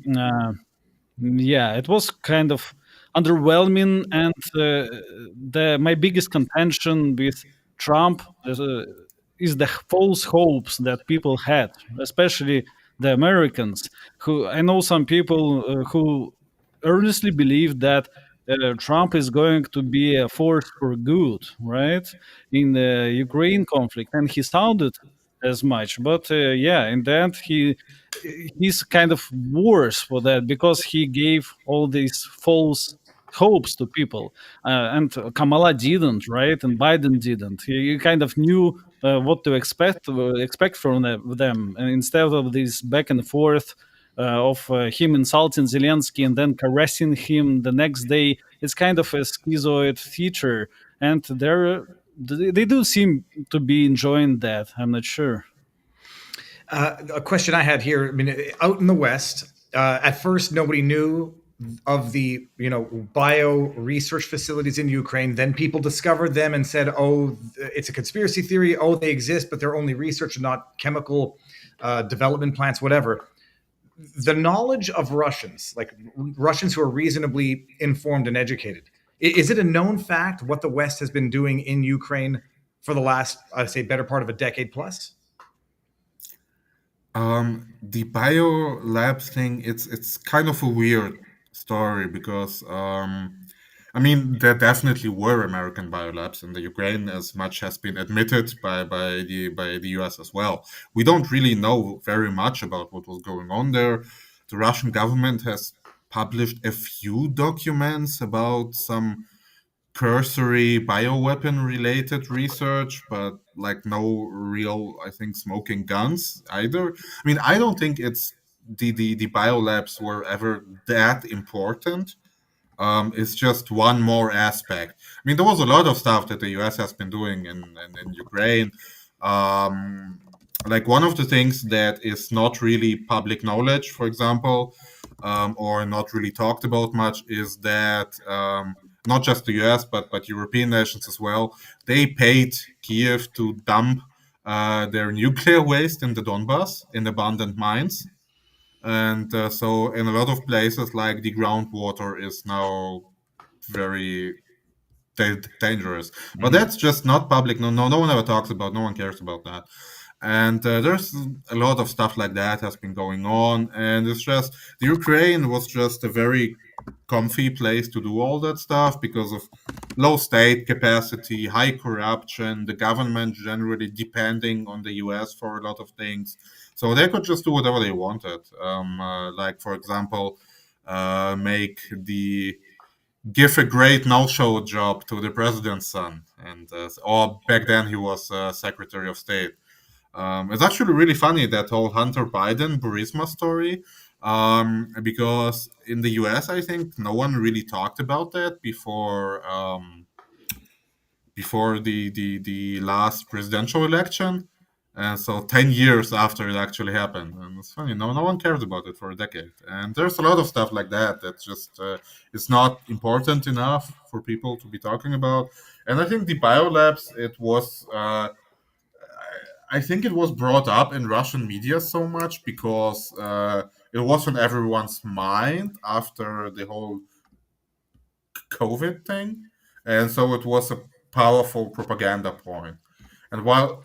yeah, it was kind of underwhelming, and the my biggest contention with Trump is the false hopes that people had, especially the Americans. Who I know some people who earnestly believe that Trump is going to be a force for good, right, in the Ukraine conflict, and he sounded as much. But yeah, in the end, he's kind of worse for that because he gave all these false hopes to people, and Kamala didn't, right, and Biden didn't. He kind of knew what to expect from them, and instead of this back and forth of him insulting Zelensky and then caressing him the next day. It's kind of a schizoid feature, and they do seem to be enjoying that. I'm not sure. A question I had here. I mean, out in the West, at first nobody knew of the bio research facilities in Ukraine. Then people discovered them and said, "Oh, it's a conspiracy theory. Oh, they exist, but they're only research and not chemical development plants, whatever." The knowledge of Russians, like Russians who are reasonably informed and educated, is it a known fact what the West has been doing in Ukraine for the last, I'd say, better part of a decade plus? The Biolabs thing, it's kind of a weird story because I mean there definitely were American biolabs in the Ukraine, as much has been admitted by the US as well. We don't really know very much about what was going on there. The Russian government has published a few documents about some cursory bioweapon related research, but like no real, I think, smoking guns either. I mean, I don't think it's the biolabs were ever that important. It's just one more aspect. I mean, there was a lot of stuff that the US has been doing in Ukraine. Like one of the things that is not really public knowledge, for example, or not really talked about much, is that not just the US, but European nations as well, they paid Kiev to dump their nuclear waste in the Donbass in abandoned mines. And so in a lot of places, like the groundwater is now very dangerous. But that's just not public. No one ever talks about. No one cares about that. And there's a lot of stuff like that has been going on. And it's just the Ukraine was just a very comfy place to do all that stuff because of low state capacity, high corruption, the government generally depending on the US for a lot of things. So they could just do whatever they wanted. Like, for example, give a great no-show job to the president's son. And or back then he was Secretary of State. It's actually really funny, that whole Hunter Biden Burisma story, because in the US, I think no one really talked about that before the last presidential election. And so 10 years after it actually happened. And it's funny, no one cared about it for a decade. And there's a lot of stuff like that just is not important enough for people to be talking about. And I think the biolabs, I think it was brought up in Russian media so much because it was on everyone's mind after the whole COVID thing. And so it was a powerful propaganda point. And while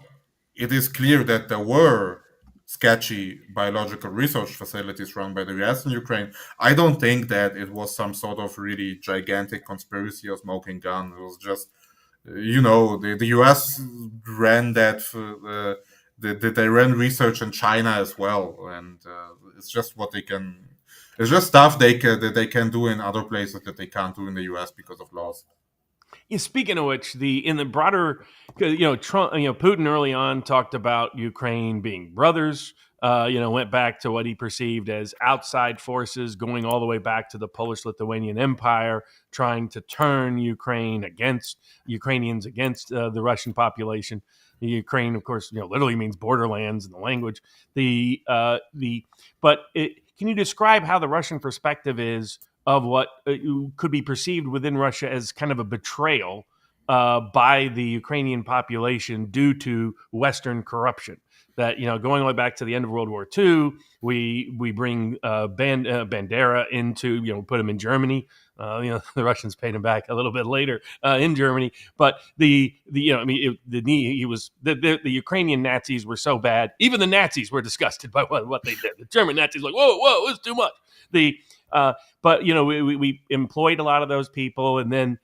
it is clear that there were sketchy biological research facilities run by the US in Ukraine, I don't think that it was some sort of really gigantic conspiracy or smoking gun. It was just, the US ran that, they ran research in China as well. And it's just what they can, it's just stuff that they can do in other places that they can't do in the US because of laws. Yeah, speaking of which, in the broader, Trump, Putin early on talked about Ukraine being brothers. Went back to what he perceived as outside forces, going all the way back to the Polish-Lithuanian Empire, trying to turn Ukrainians against the Russian population. The Ukraine, of course, literally means borderlands in the language. Can you describe how the Russian perspective is of what could be perceived within Russia as kind of a betrayal by the Ukrainian population due to Western corruption? That, going all the way back to the end of World War II, we bring Bandera into, put him in Germany. The Russians paid him back a little bit later in Germany, but the Ukrainian Nazis were so bad. Even the Nazis were disgusted by what they did. The German Nazis were like, whoa, it's too much. But we employed a lot of those people, and then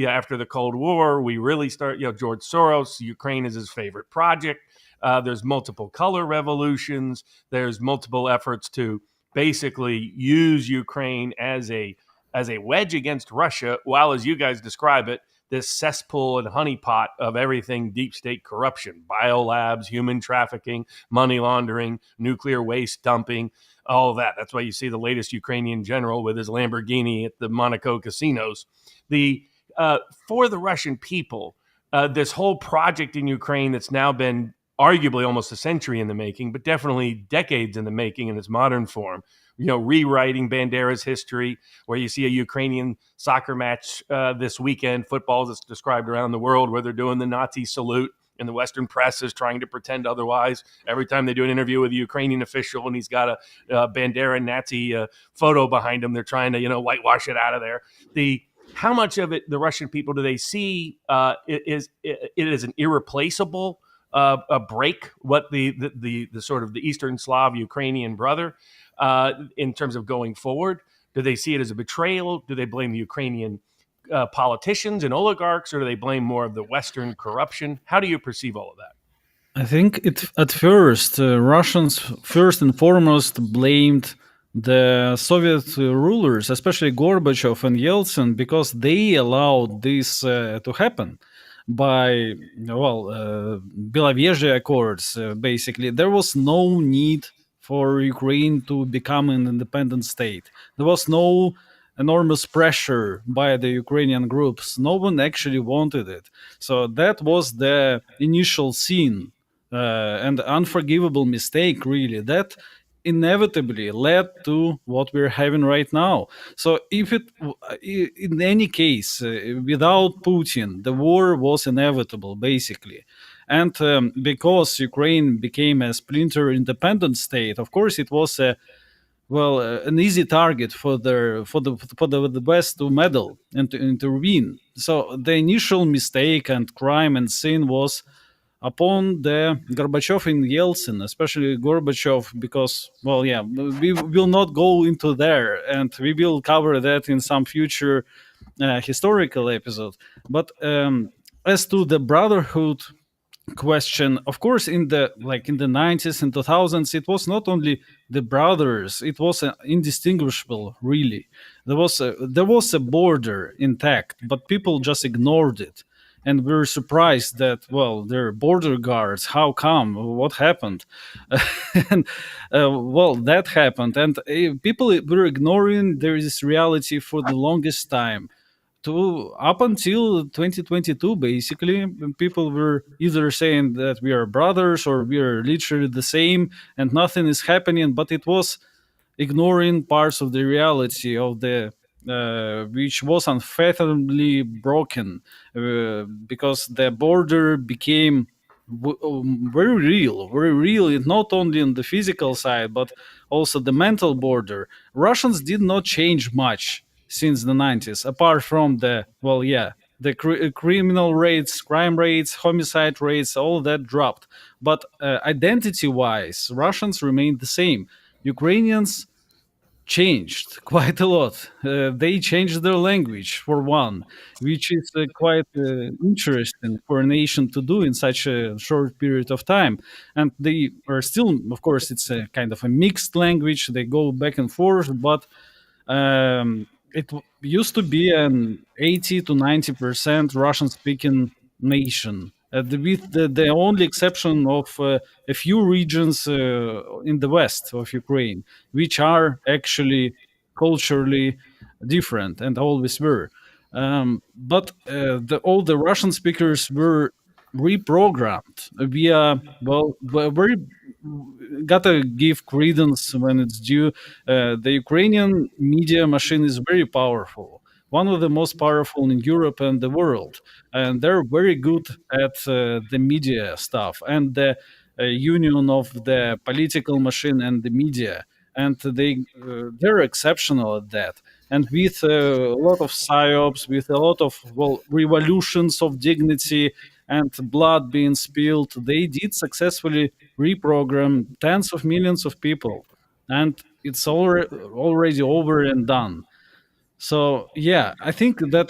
after the Cold War, we really start. George Soros, Ukraine is his favorite project. There's multiple color revolutions. There's multiple efforts to basically use Ukraine as a wedge against Russia, while, as you guys describe it, this cesspool and honeypot of everything deep state corruption, biolabs, human trafficking, money laundering, nuclear waste dumping, all of that. That's why you see the latest Ukrainian general with his Lamborghini at the Monaco casinos. For the Russian people, this whole project in Ukraine that's now been arguably almost a century in the making, but definitely decades in the making in its modern form, rewriting Bandera's history, where you see a Ukrainian soccer match this weekend, football is described around the world, where they're doing the Nazi salute, and the Western press is trying to pretend otherwise. Every time they do an interview with a Ukrainian official and he's got a Bandera Nazi photo behind him, they're trying to, whitewash it out of there. How much of it the Russian people do they see it is an irreplaceable a break what the sort of the Eastern Slav Ukrainian brother in terms of going forward? Do they see it as a betrayal? Do they blame the Ukrainian politicians and oligarchs, or do they blame more of the Western corruption? How do you perceive all of that? I think at first Russians first and foremost blamed the Soviet rulers, especially Gorbachev and Yeltsin, because they allowed this to happen by Bielorussia Accords. Basically, there was no need for Ukraine to become an independent state. There was no enormous pressure by the Ukrainian groups. No one actually wanted it. So that was the initial sin and unforgivable mistake, really, that inevitably led to what we're having right now. So if in any case, without Putin, the war was inevitable, basically. And because Ukraine became a splinter independent state, of course, it was an easy target for the West to meddle and to intervene. So the initial mistake and crime and sin was upon the Gorbachev and Yeltsin, especially Gorbachev, because, we will not go into there, and we will cover that in some future historical episode. But as to the brotherhood question, of course, in the 90s and 2000s, it was not only the brothers, it was indistinguishable, really. There was a border intact, but people just ignored it. And we were surprised that, they're border guards. How come? What happened? And that happened. And people were ignoring this reality for the longest time, to up until 2022, basically, people were either saying that we are brothers or we are literally the same and nothing is happening, but it was ignoring parts of the reality of the which was unfathomably broken because the border became very real, not only on the physical side but also the mental border. Russians did not change much since the 90s, apart from the, well, yeah, the criminal rates, crime rates, homicide rates, all that dropped. But identity wise, Russians remained the same. Ukrainians changed quite a lot. They changed their language, for one, which is quite interesting for a nation to do in such a short period of time. And they are still, of course, it's a kind of a mixed language. They go back and forth, but it used to be an 80 to 90% Russian speaking nation. With the only exception of a few regions in the west of Ukraine, which are actually culturally different and always were. But all the Russian speakers were reprogrammed via, well, very, gotta give credence when it's due. The Ukrainian media machine is very powerful, one of the most powerful in Europe and the world, and they're very good at the media stuff and the union of the political machine and the media, and they're exceptional at that. And with a lot of psyops, with a lot of, well, revolutions of dignity and blood being spilled, they did successfully reprogram tens of millions of people, and it's already over and done. So yeah, I think that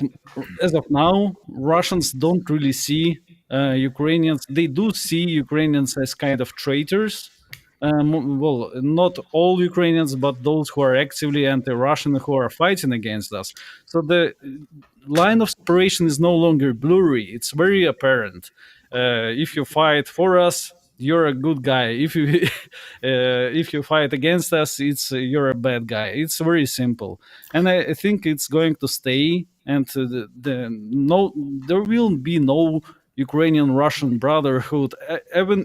as of now, Russians don't really see Ukrainians. They do see Ukrainians as kind of traitors. Well, not all Ukrainians, but those who are actively anti-Russian who are fighting against us. So the line of separation is no longer blurry. It's very apparent. If you fight for us, you're a good guy. If you fight against us, it's you're a bad guy. It's very simple, and I think it's going to stay. And no, there will be no Ukrainian-Russian brotherhood,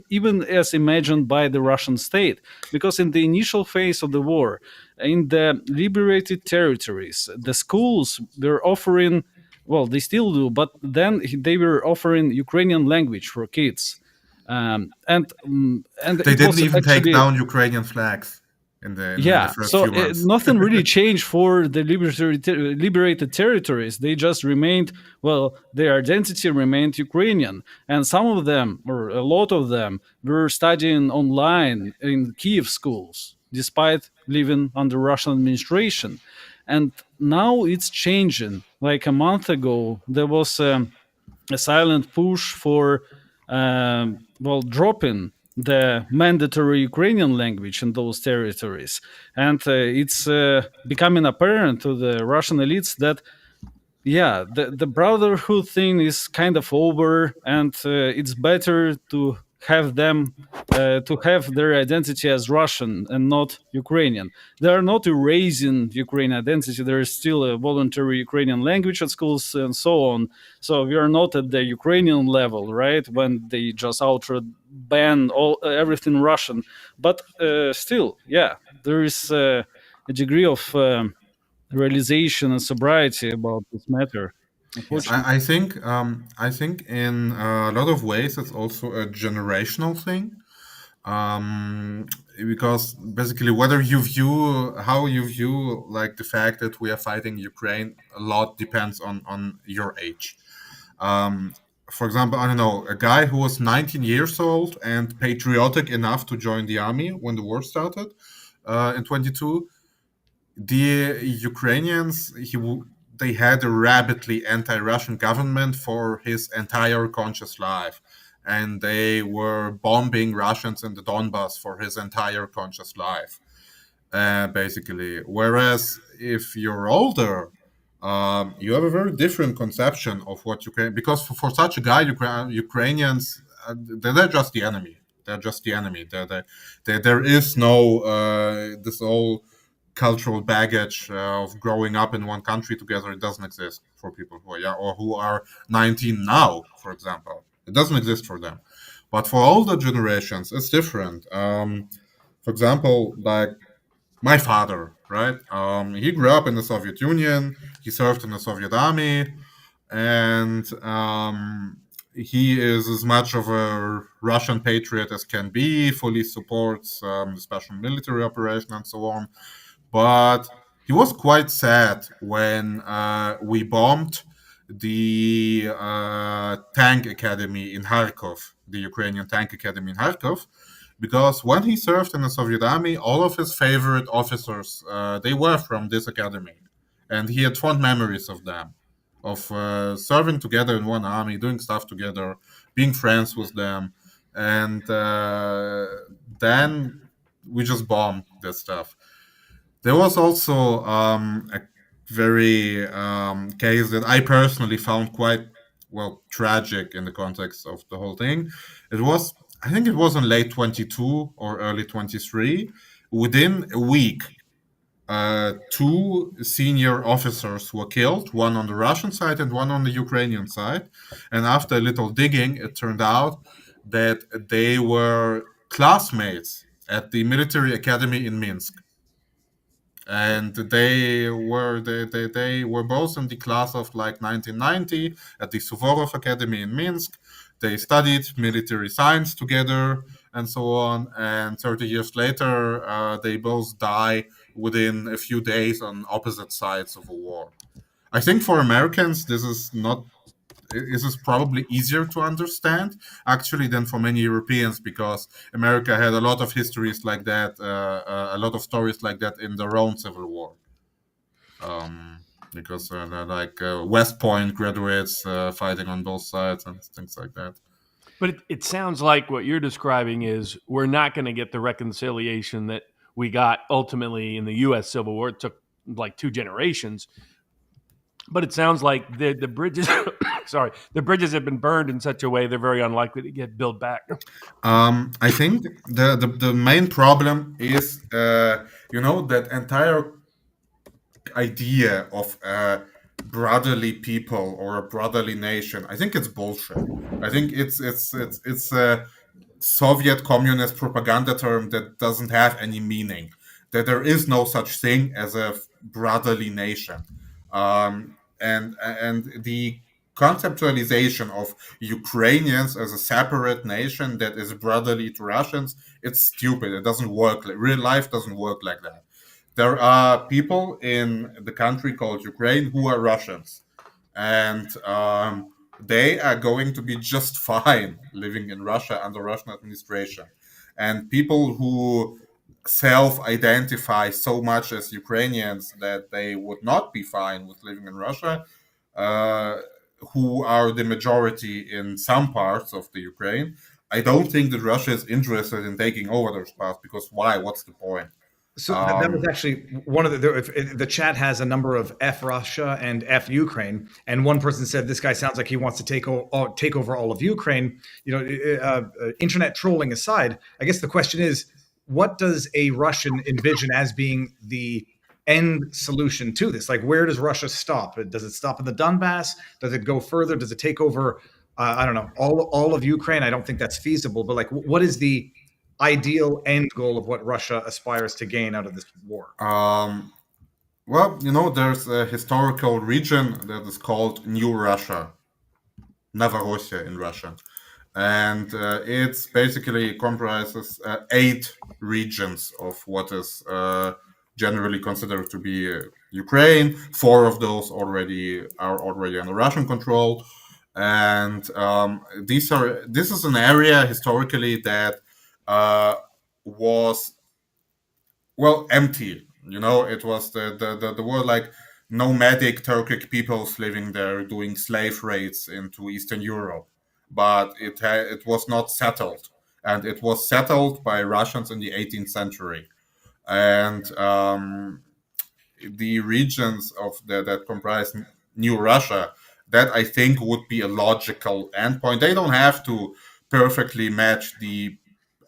even as imagined by the Russian state, because in the initial phase of the war, in the liberated territories, the schools were offering, well, they still do, but then they were offering Ukrainian language for kids. And They it didn't was even take actually, down Ukrainian flags in the first so few months. nothing really changed for the liberated territories. They just remained, well, their identity remained Ukrainian, and some of them, or a lot of them, were studying online in Kiev schools despite living under Russian administration. And now it's changing. Like a month ago, there was a silent push for, well, dropping the mandatory Ukrainian language in those territories. And it's becoming apparent to the Russian elites that, yeah, the brotherhood thing is kind of over, and it's better to have them to have their identity as Russian and not Ukrainian. They are not erasing Ukrainian identity. There is still a voluntary Ukrainian language at schools and so on. So we are not at the Ukrainian level, right? When they just outright ban everything Russian. But still, yeah, there is a degree of realization and sobriety about this matter. Unfortunately. I think in a lot of ways it's also a generational thing, because basically how you view like the fact that we are fighting Ukraine a lot depends on your age. For example, I don't know, a guy who was 19 years old and patriotic enough to join the army when the war started in 22. The Ukrainians, they had a rabidly anti-Russian government for his entire conscious life, and they were bombing Russians in the Donbass for his entire conscious life, basically. Whereas if you're older, you have a very different conception of what Ukraine, because for such a guy, Ukrainians, they're just the enemy. They're just the enemy. There is no this whole cultural baggage of growing up in one country together. It doesn't exist for people who are young or who are 19 now, for example. It doesn't exist for them. But for older generations, it's different. For example, like my father, right? He grew up in the Soviet Union. He served in the Soviet army, and he is as much of a Russian patriot as can be. Fully supports the special military operation and so on. But he was quite sad when we bombed the tank academy in Kharkov, the Ukrainian tank academy in Kharkov, because when he served in the Soviet army, all of his favorite officers they were from this academy, and he had fond memories of them, of serving together in one army, doing stuff together, being friends with them, and then we just bombed this stuff. There was also a very case that I personally found quite well tragic in the context of the whole thing. It was, I think, it was in late 22 or early 23. Within a week, two senior officers were killed, one on the Russian side and one on the Ukrainian side. And after a little digging, it turned out that they were classmates at the military academy in Minsk, and they were both in the class of like 1990 at the Suvorov Academy in Minsk. They studied military science together and so on. And 30 years later, they both die within a few days on opposite sides of a war. I think for Americans, this is probably easier to understand actually than for many Europeans, because America had a lot of histories like that, a lot of stories like that in their own civil war. Because West Point graduates fighting on both sides and things like that. But it sounds like what you're describing is we're not going to get the reconciliation that we got ultimately in the U.S. Civil War. It took like 2 generations. But it sounds like the bridges, sorry, the bridges have been burned in such a way they're very unlikely to get built back. I think the main problem is, that entire idea of a brotherly people or a brotherly nation. I think it's bullshit. I think it's a Soviet communist propaganda term that doesn't have any meaning. That there is no such thing as a brotherly nation, and the conceptualization of Ukrainians as a separate nation that is brotherly to Russians, it's stupid. It doesn't work. Real life doesn't work like that. There are people in the country called Ukraine who are Russians, and they are going to be just fine living in Russia under Russian administration. And people who self-identify so much as Ukrainians that they would not be fine with living in Russia, who are the majority in some parts of the Ukraine, I don't think that Russia is interested in taking over those parts, because why? What's the point? So that was actually one of the chat has a number of F Russia and F Ukraine, and one person said this guy sounds like he wants to take over all of Ukraine. Internet trolling aside, I guess the question is, what does a Russian envision as being the end solution to this? Like, where does Russia stop? Does it stop in the Donbass? Does it go further? Does it take over? I don't know, all of Ukraine? I don't think that's feasible. But like, what is the ideal end goal of what Russia aspires to gain out of this war? Well, there's a historical region that is called New Russia, Novorossiya in Russian. And it's basically comprises 8 regions of what is generally considered to be Ukraine. 4 of those are already under Russian control. And this is an area historically that was empty. It was the were like nomadic Turkic peoples living there doing slave raids into Eastern Europe, but it was not settled, and it was settled by Russians in the 18th century, and the regions of that comprise New Russia, that I think would be a logical endpoint. They don't have to perfectly match the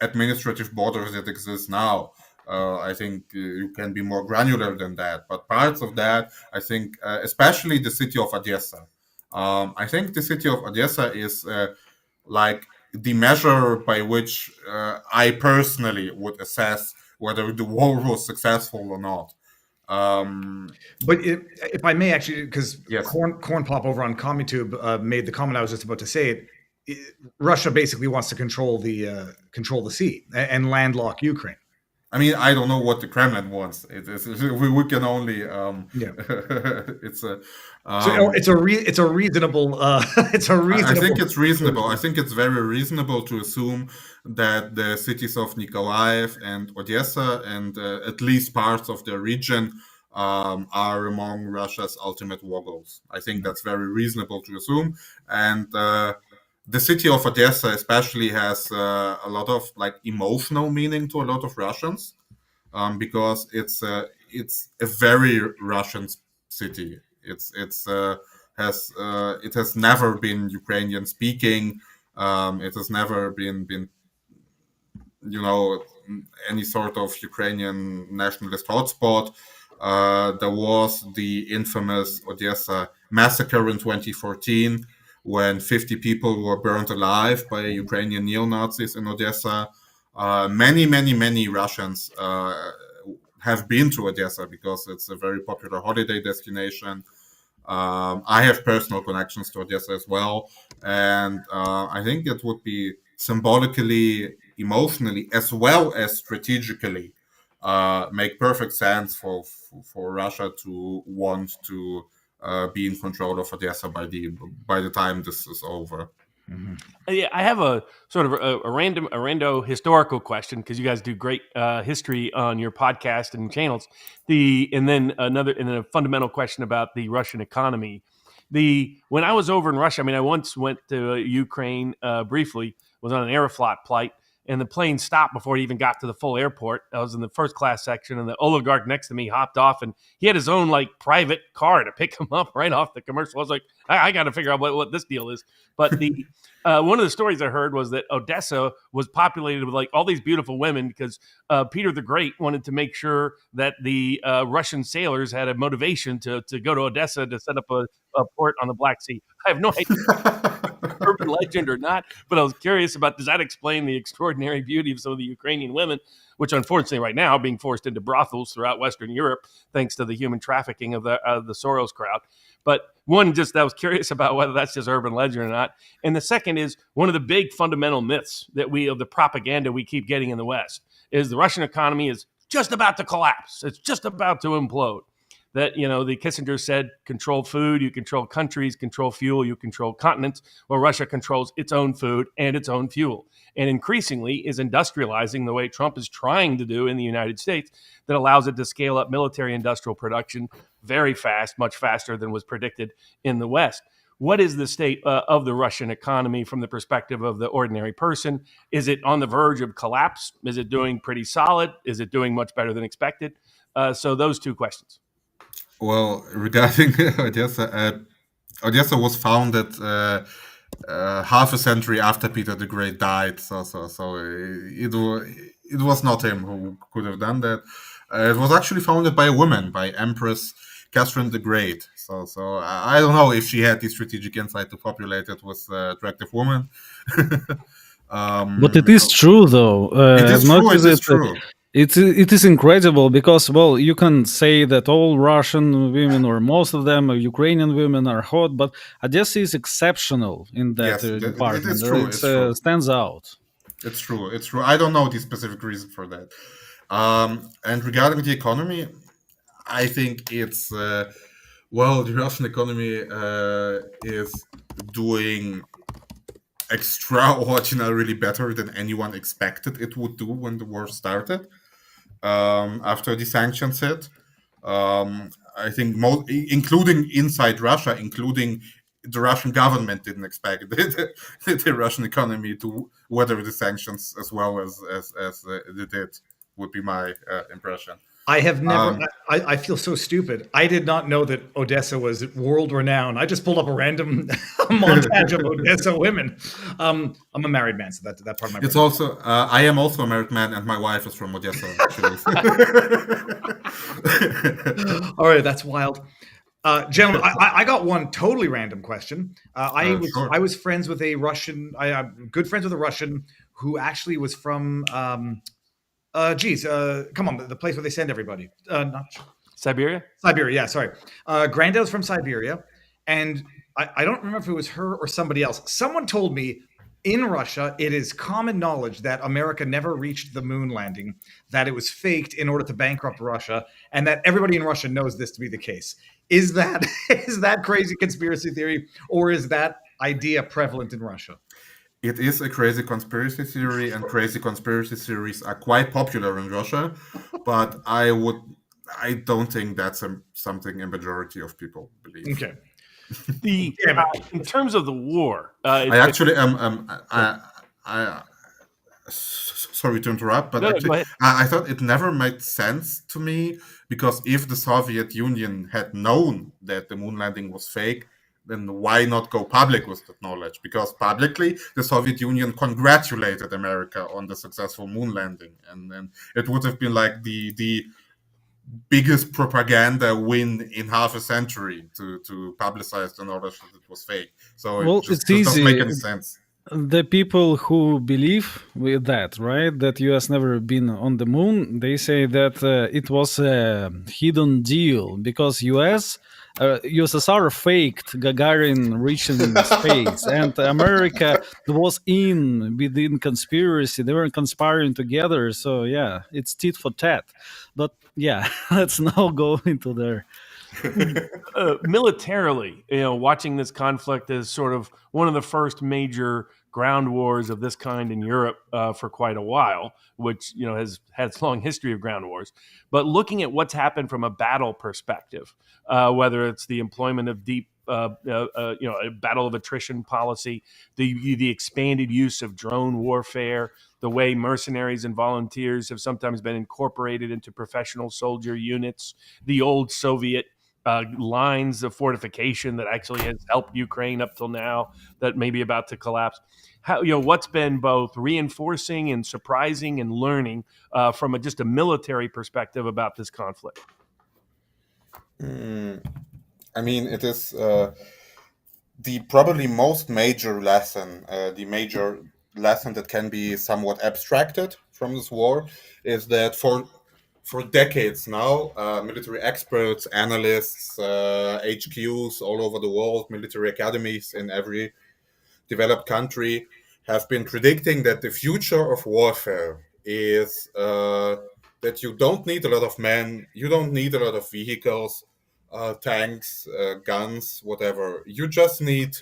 administrative borders that exist now, I think you can be more granular than that. But parts of that, I think, especially the city of Odessa. I think the city of Odessa is like the measure by which I personally would assess whether the war was successful or not. But if I may, actually, because Yes. Corn Pop over on CommuTube made the comment I was just about to say. Russia basically wants to control the sea and landlock Ukraine. I mean, I don't know what the Kremlin wants. We can only it's a So it's a reasonable it's a reasonable. I think it's reasonable. I think it's very reasonable to assume that the cities of Nikolaev and Odessa and at least parts of the region are among Russia's ultimate war goals. I think that's very reasonable to assume. And the city of Odessa especially has a lot of like emotional meaning to a lot of Russians because it's a very Russian city. It has never been Ukrainian speaking. It has never been any sort of Ukrainian nationalist hotspot. There was the infamous Odessa massacre in 2014 when 50 people were burned alive by Ukrainian neo-Nazis in Odessa. Many Russians have been to Odessa because it's a very popular holiday destination. I have personal connections to Odessa as well, and I think it would be symbolically, emotionally, as well as strategically make perfect sense for Russia to want to be in control of Odessa by the time this is over. Mm-hmm. Yeah, I have a sort of a rando historical question because you guys do great history on your podcast and channels. And then a fundamental question about the Russian economy. When I was over in Russia, I mean, I once went to Ukraine briefly, was on an Aeroflot flight, and the plane stopped before it even got to the full airport. I was in the first class section, and the oligarch next to me hopped off, and he had his own like private car to pick him up right off the commercial. I was like, I got to figure out what this deal is. But the one of the stories I heard was that Odessa was populated with like all these beautiful women because Peter the Great wanted to make sure that the Russian sailors had a motivation to go to Odessa to set up a port on the Black Sea. I have no idea. Urban legend or not, but I was curious about, does that explain the extraordinary beauty of some of the Ukrainian women, which unfortunately right now are being forced into brothels throughout Western Europe thanks to the human trafficking of the Soros crowd. But one, just I was curious about whether that's just urban legend or not. And the second is one of the big fundamental myths that of the propaganda we keep getting in the West is the Russian economy is just about to collapse. It's just about to implode. That, the Kissinger said, control food, you control countries, control fuel, you control continents. Well, Russia controls its own food and its own fuel, and increasingly is industrializing the way Trump is trying to do in the United States that allows it to scale up military industrial production very fast, much faster than was predicted in the West. What is the state of the Russian economy from the perspective of the ordinary person? Is it on the verge of collapse? Is it doing pretty solid? Is it doing much better than expected? So those two questions. Well, regarding Odessa, Odessa was founded half a century after Peter the Great died, so it was not him who could have done that. It was actually founded by a woman, by Empress Catherine the Great. So I don't know if she had the strategic insight to populate it with attractive women. But it is true, though. It is true. It is true. It is incredible because, well, you can say that all Russian women or most of them, Ukrainian women, are hot, but Odessa is exceptional in that department. It is true. It stands out. It's true. It's true. I don't know the specific reason for that. And regarding the economy, I think it's the Russian economy is doing extraordinarily better than anyone expected it would do when the war started. After the sanctions hit, I think including inside Russia, including the Russian government didn't expect the Russian economy to weather the sanctions as well as it did, would be my impression. I have never. I feel so stupid. I did not know that Odessa was world renowned. I just pulled up a random montage of Odessa women. I'm a married man, so that part of my brain. It's also I am also a married man, and my wife is from Odessa. Actually. All right, that's wild. Gentlemen, I got one totally random question. Sure. I was friends with a Russian. I'm good friends with a Russian who actually was from. Come on, the place where they send everybody. Not Siberia? Siberia, yeah, sorry. Granddad's from Siberia, and I don't remember if it was her or somebody else. Someone told me in Russia, it is common knowledge that America never reached the moon landing, that it was faked in order to bankrupt Russia, and that everybody in Russia knows this to be the case. Is that is that crazy conspiracy theory, or is that idea prevalent in Russia? It is a crazy conspiracy theory, and crazy conspiracy theories are quite popular in Russia. But I don't think that's something a majority of people believe. Okay. In terms of the war, I actually sorry to interrupt, but actually, I thought it never made sense to me, because if the Soviet Union had known that the moon landing was fake, then why not go public with that knowledge? Because publicly, the Soviet Union congratulated America on the successful moon landing, and then it would have been like the biggest propaganda win in half a century to publicize the knowledge that it was fake. So it just doesn't make any sense. The people who believe with that, right, that US never been on the moon, they say that it was a hidden deal because USSR faked Gagarin reaching space, and America was within conspiracy. They were conspiring together. So yeah, it's tit for tat. But yeah, let's now go into there. Militarily, watching this conflict as sort of one of the first major ground wars of this kind in Europe for quite a while, which has had its long history of ground wars. But looking at what's happened from a battle perspective, whether it's the employment of deep, a battle of attrition policy, the expanded use of drone warfare, the way mercenaries and volunteers have sometimes been incorporated into professional soldier units, the old Soviet lines of fortification that actually has helped Ukraine up till now that may be about to collapse. What's been both reinforcing and surprising and learning from just a military perspective about this conflict? I mean, it is the probably most major lesson, the major lesson that can be somewhat abstracted from this war is that for decades now, military experts, analysts, HQs all over the world, military academies in every developed country have been predicting that the future of warfare is that you don't need a lot of men, you don't need a lot of vehicles, tanks, guns, whatever. You just need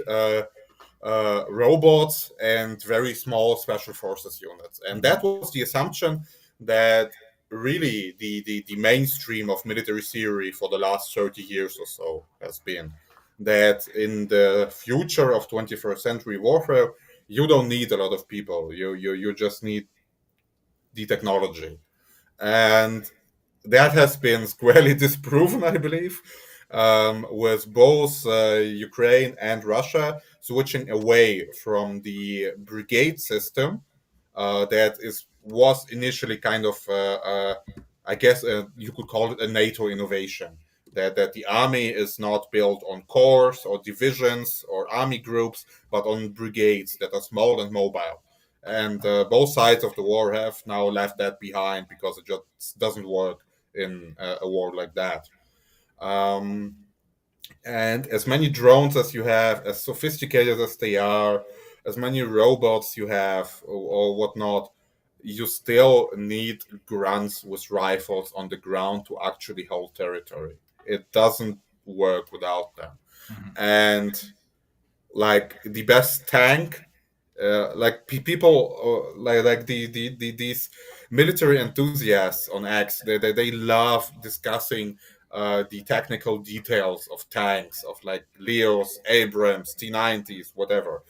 robots and very small special forces units. And that was the assumption that really the mainstream of military theory for the last 30 years or so has been, that in the future of 21st century warfare, you don't need a lot of people. You just need the technology. And that has been squarely disproven, I believe, with both Ukraine and Russia switching away from the brigade system that was initially kind of, I guess, you could call it a NATO innovation. That the army is not built on corps or divisions or army groups, but on brigades that are small and mobile. And both sides of the war have now left that behind because it just doesn't work in a war like that. And as many drones as you have, as sophisticated as they are, as many robots you have or whatnot, you still need grunts with rifles on the ground to actually hold territory. It doesn't work without them. Mm-hmm. And like the best tank, like people like these military enthusiasts on X, they love discussing the technical details of tanks, of like Leos, Abrams, T-90s, whatever.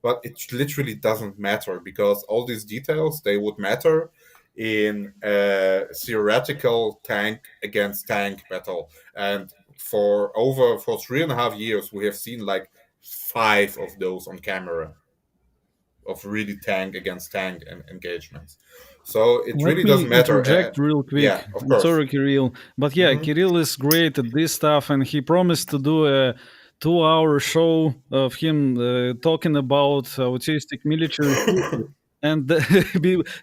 But it literally doesn't matter, because all these details, they would matter in a theoretical tank against tank battle. And for 3.5 years, we have seen like 5 of those on camera, of really tank against tank engagements. So it Let really doesn't me matter. interject real Yeah, quick. of I'm course. sorry, Kirill, but yeah, Hmm. Kirill is great at this stuff, and he promised to do a 2-hour show of him talking about autistic military theater. And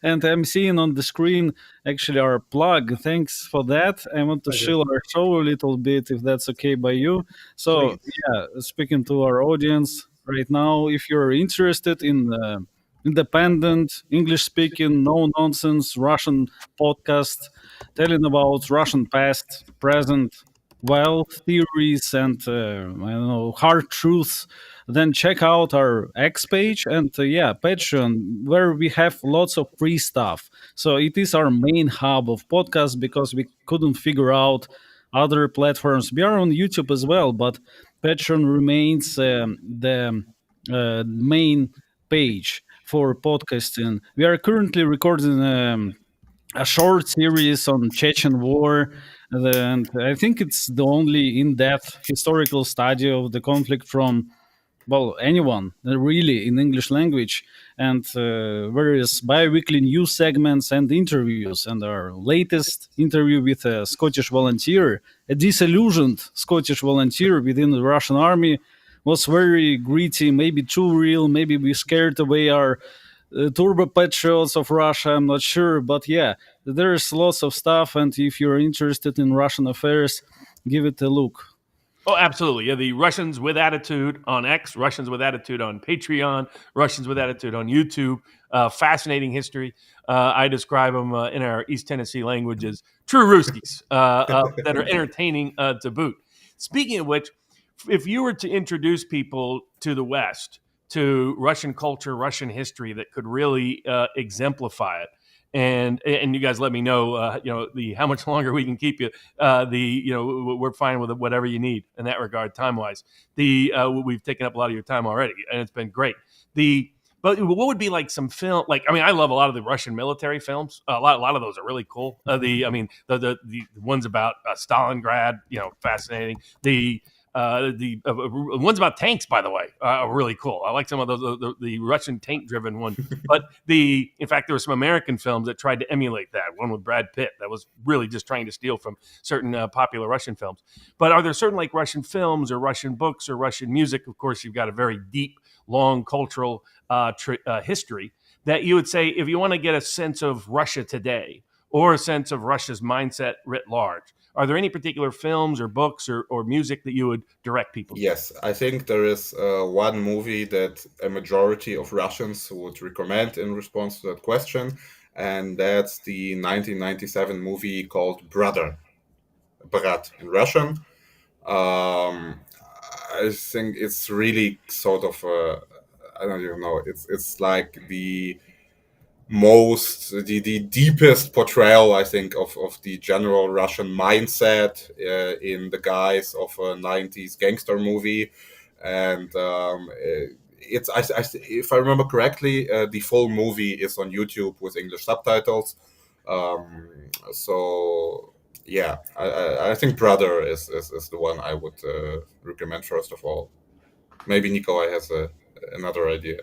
and I'm seeing on the screen actually our plug. Thanks for that. I want to Pleasure. shill our show a little bit, if that's okay by you. So Please. yeah, speaking to our audience right now, if you're interested in independent, English speaking, no nonsense Russian podcast telling about Russian past, present, well, theories, and I don't know, hard truths, then check out our X page and yeah, Patreon, where we have lots of free stuff. So it is our main hub of podcasts because we couldn't figure out other platforms. We are on YouTube as well, but Patreon remains the main page for podcasting. We are currently recording a short series on Chechen War, and I think it's the only in-depth historical study of the conflict from well anyone really in English language, and various bi-weekly news segments and interviews. And our latest interview with a Scottish volunteer, a disillusioned Scottish volunteer within the Russian army, was very gritty, maybe too real, maybe we scared away our turbo patriots of Russia. I'm not sure, but yeah, there's lots of stuff. And if you're interested in Russian affairs, give it a look. Oh, absolutely. Yeah, the Russians with Attitude on X, Russians with Attitude on Patreon, Russians with Attitude on YouTube. Fascinating history. I describe them in our East Tennessee language as true Ruskies that are entertaining to boot. Speaking of which, if you were to introduce people to the West, to Russian culture, Russian history that could really exemplify it, and you guys let me know, the how much longer we can keep you. We're fine with whatever you need in that regard, time wise. We've taken up a lot of your time already, and it's been great. But what would be like some film? Like, I mean, I love a lot of the Russian military films. A lot of those are really cool. The ones about Stalingrad, fascinating. The ones about tanks, by the way, are really cool. I like some of those, the Russian tank-driven one. But in fact, there were some American films that tried to emulate that. One with Brad Pitt that was really just trying to steal from certain popular Russian films. But are there certain like Russian films or Russian books or Russian music? Of course, you've got a very deep, long cultural history that you would say if you want to get a sense of Russia today or a sense of Russia's mindset writ large. Are there any particular films or books or music that you would direct people to? Yes, I think there is one movie that a majority of Russians would recommend in response to that question, and that's the 1997 movie called Browder, Brat in Russian. I think it's really sort of I don't even know. It's like the deepest portrayal, I think, of the general Russian mindset in the guise of a 90s gangster movie. And if I remember correctly, the full movie is on YouTube with English subtitles. So yeah, I think Brother is the one I would recommend first of all. Maybe Nikolai has another idea.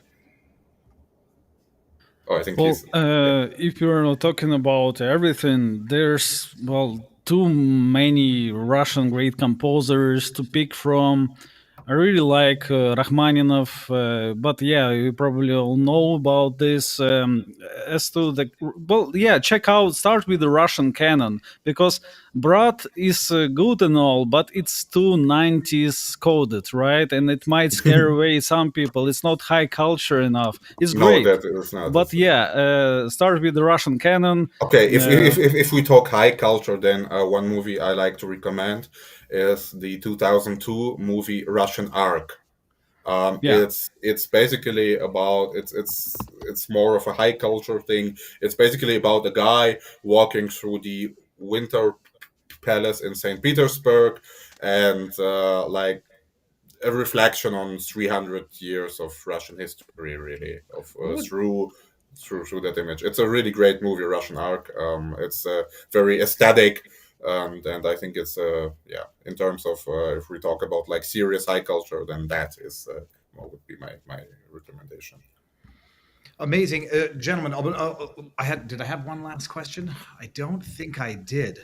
Oh, I think Well, he's yeah. if you're not talking about everything, there's well too many Russian great composers to pick from. I really like Rachmaninoff, but yeah, you probably all know about this. As to the well, yeah, start with the Russian canon because Brat is good and all, but it's too 90s coded, right? And it might scare away some people. It's not high culture enough. It's No, great, that is not. but yeah, start with the Russian canon. Okay, if, Uh, if, if, if we talk high culture, then one movie I like to recommend is the 2002 movie Russian Ark. yeah, It's basically about it's more of a high culture thing. It's basically about a guy walking through the Winter Palace in St. Petersburg, and like a reflection on 300 years of Russian history, really, of What would through through that image. It's a really great movie, Russian Ark. It's very aesthetic, and I think it's in terms of if we talk about like serious high culture, then that is what would be my recommendation. Amazing, gentlemen. Did I have one last question? I don't think I did.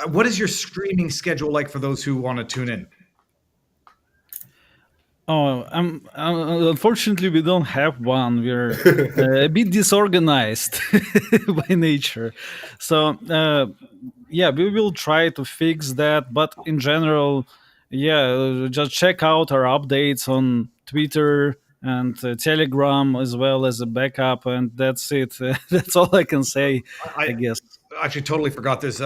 What is your streaming schedule like for those who want to tune in? Oh, unfortunately, we don't have one. We're a bit disorganized by nature. So, we will try to fix that. But in general, just check out our updates on Twitter and Telegram as well as a backup. And that's it. That's all I can say, I guess. Actually, totally forgot. There's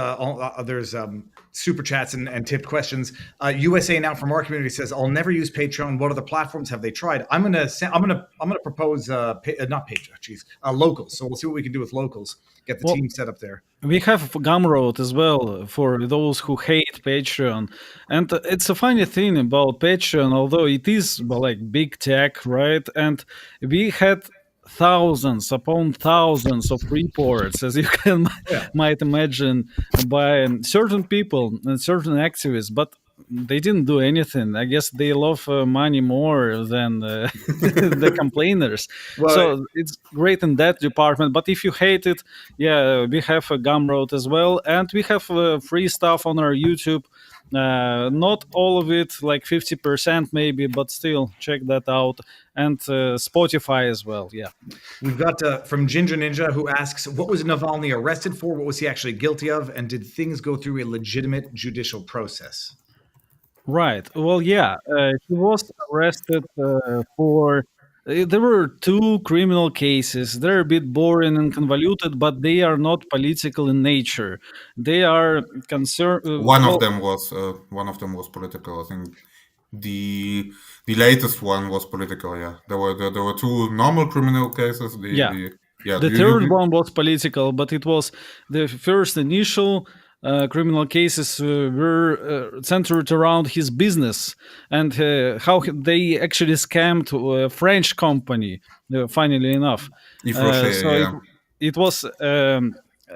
super chats and tipped questions. USA Now from our community says, "I'll never use Patreon. What other platforms have they tried?" I'm gonna propose not Patreon, locals. So we'll see what we can do with locals. Get the team set up there. We have Gumroad as well for those who hate Patreon, and it's a funny thing about Patreon. Although it is like big tech, right? And we had thousands upon thousands of reports, as you might imagine, by certain people and certain activists, but they didn't do anything. I guess they love money more than the complainers. Well, so it's great in that department. But if you hate it, we have a Gumroad as well, and we have free stuff on our YouTube. Not all of it, like 50% maybe, but still check that out. And Spotify as well. Yeah, we've got from Ginger Ninja, who asks, what was Navalny arrested for? What was he actually guilty of? And did things go through a legitimate judicial process? Right. Well, he was arrested for. There were two criminal cases. They're a bit boring and convoluted, but they are not political in nature. They are concerned. One of them was political. I think the latest one was political. Yeah, there were two normal criminal cases. The third one was political, but it was the first initial. Criminal cases were centered around his business and how they actually scammed a French company, funnily enough. It was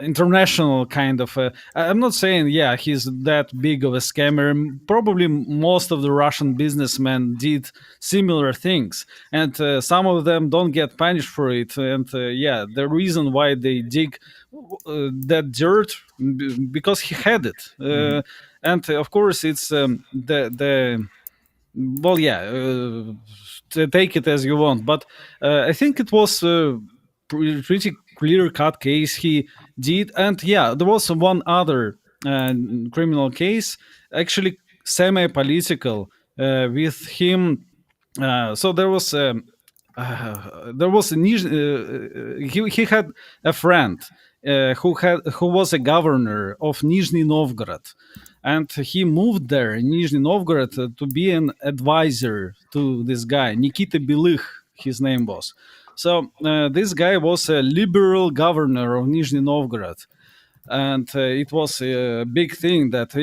international kind of. I'm not saying, he's that big of a scammer. Probably most of the Russian businessmen did similar things. And some of them don't get punished for it. And the reason why they dig that dirt, because he had it. And of course, it's take it as you want. But I think it was a pretty clear-cut case he did. And there was one other criminal case, actually semi-political, with him. So there was he had a friend who was a governor of Nizhny Novgorod, and he moved there in Nizhny Novgorod to be an advisor to this guy, Nikita Belykh, his name was. So this guy was a liberal governor of Nizhny Novgorod. And it was a big thing that,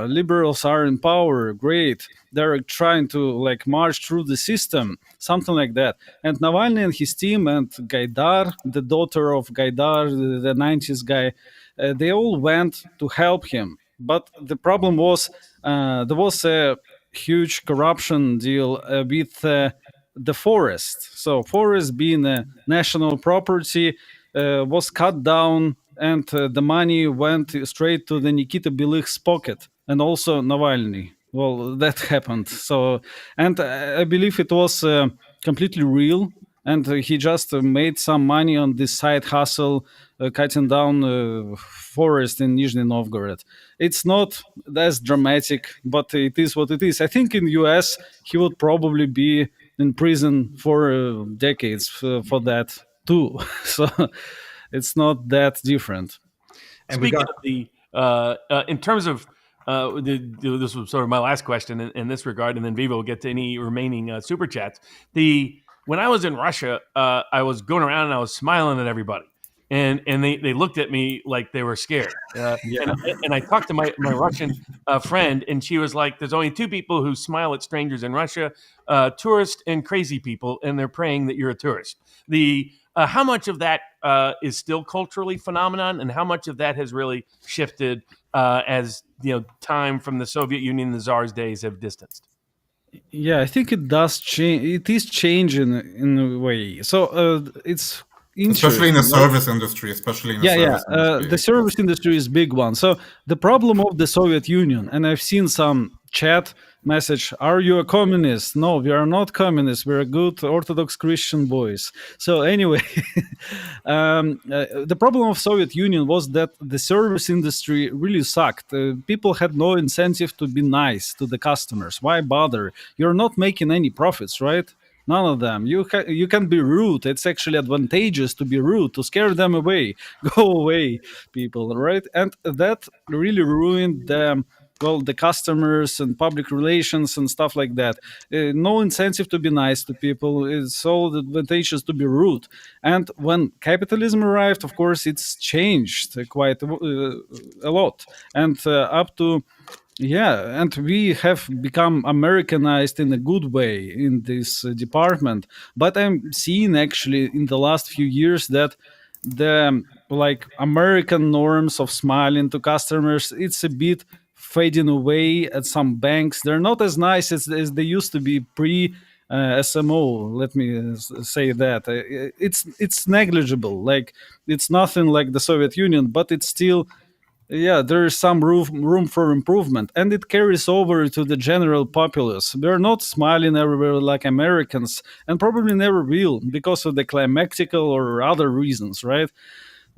liberals are in power, great. They're trying to march through the system, something like that. And Navalny and his team and Gaidar, the daughter of Gaidar, the 90s guy, they all went to help him. But the problem was there was a huge corruption deal with the forest. So forest being a national property was cut down, and the money went straight to the Nikita Belykh's pocket, and also Navalny. Well, that happened. So, and I believe it was completely real, and he just made some money on this side hustle, cutting down forest in Nizhny Novgorod. It's not as dramatic, but it is what it is. I think in US, he would probably be in prison for decades for that too. So it's not that different. And speaking of the, in terms of this was sort of my last question in this regard, and then Viva will get to any remaining super chats. When I was in Russia, I was going around and I was smiling at everybody. and they looked at me like they were scared. Yeah. And I talked to my Russian friend, and she was like, "There's only two people who smile at strangers in Russia: tourists and crazy people, and they're praying that you're a tourist." The How much of that is still culturally phenomenon, and how much of that has really shifted as time from the Soviet Union, the Tsar's days have distanced? Yeah, I think it does change. It is changing in a way. So it's Especially in the interesting, right? service industry, especially in the Yeah, yeah. service industry. The service industry is big one. So the problem of the Soviet Union, and I've seen some chat message: "Are you a communist?" No, we are not communists. We're good Orthodox Christian boys. So anyway, the problem of Soviet Union was that the service industry really sucked. People had no incentive to be nice to the customers. Why bother? You're not making any profits, right? None of them. You can be rude. It's actually advantageous to be rude, to scare them away. Go away, people, right? And that really ruined the customers and public relations and stuff like that. No incentive to be nice to people. It's all advantageous to be rude. And when capitalism arrived, of course, it's changed quite a lot. And up to yeah, and we have become Americanized in a good way in this department. But I'm seeing actually in the last few years that the like American norms of smiling to customers, it's a bit fading away at some banks. They're not as nice as they used to be pre SMO. Let me say that it's negligible. Like it's nothing like the Soviet Union, but it's still yeah, there is some room for improvement, and it carries over to the general populace. We're not smiling everywhere like Americans, and probably never will because of the climactical or other reasons, right?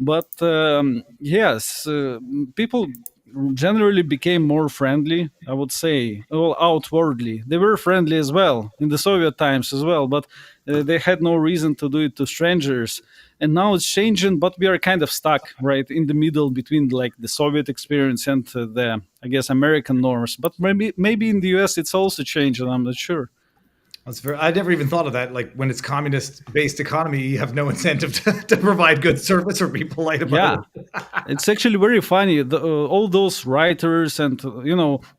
But yes, people generally became more friendly, I would say. Well, outwardly they were friendly as well in the Soviet times as well, but they had no reason to do it to strangers. And now it's changing, but we are kind of stuck right in the middle between like the Soviet experience and the, I guess, American norms. But maybe in the US it's also changing, I'm not sure. That's very. I never even thought of that. Like when it's communist-based economy, you have no incentive to provide good service or be polite about Yeah, it. it's actually very funny. All those writers and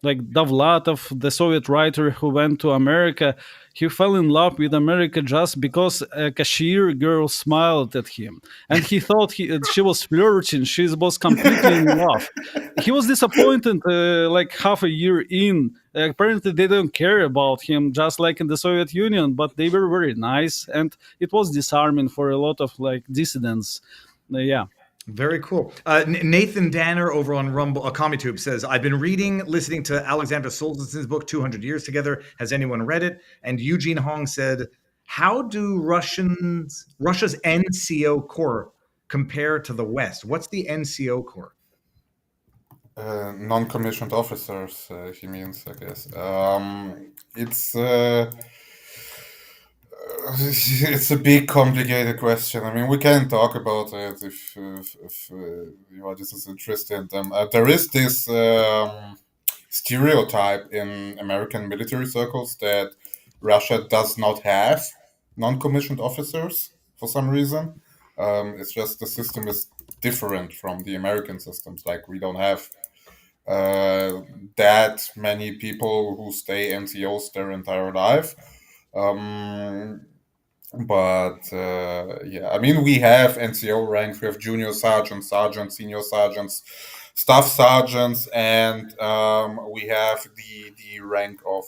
like Davlatov, the Soviet writer who went to America, he fell in love with America just because a cashier girl smiled at him, and he thought she was flirting. She was completely in love. He was disappointed like half a year in. Apparently, they don't care about him, just like in the Soviet Union. But they were very nice, and it was disarming for a lot of like dissidents. Yeah. Very cool. Nathan Danner over on Rumble, CommuTube says, I've been listening to Alexander Solzhenitsyn's book, 200 Years Together. Has anyone read it? And Eugene Hong said, how do Russia's NCO Corps compare to the West? What's the NCO Corps? Non-commissioned officers, he means, I guess. It's a big, complicated question. I mean, we can talk about it if this is interesting. There is this stereotype in American military circles that Russia does not have non-commissioned officers for some reason. It's just the system is different from the American systems. Like we don't have that many people who stay NCOs their entire life. Yeah, I mean, we have NCO ranks, we have junior sergeants, sergeants, senior sergeants, staff sergeants, and we have the rank of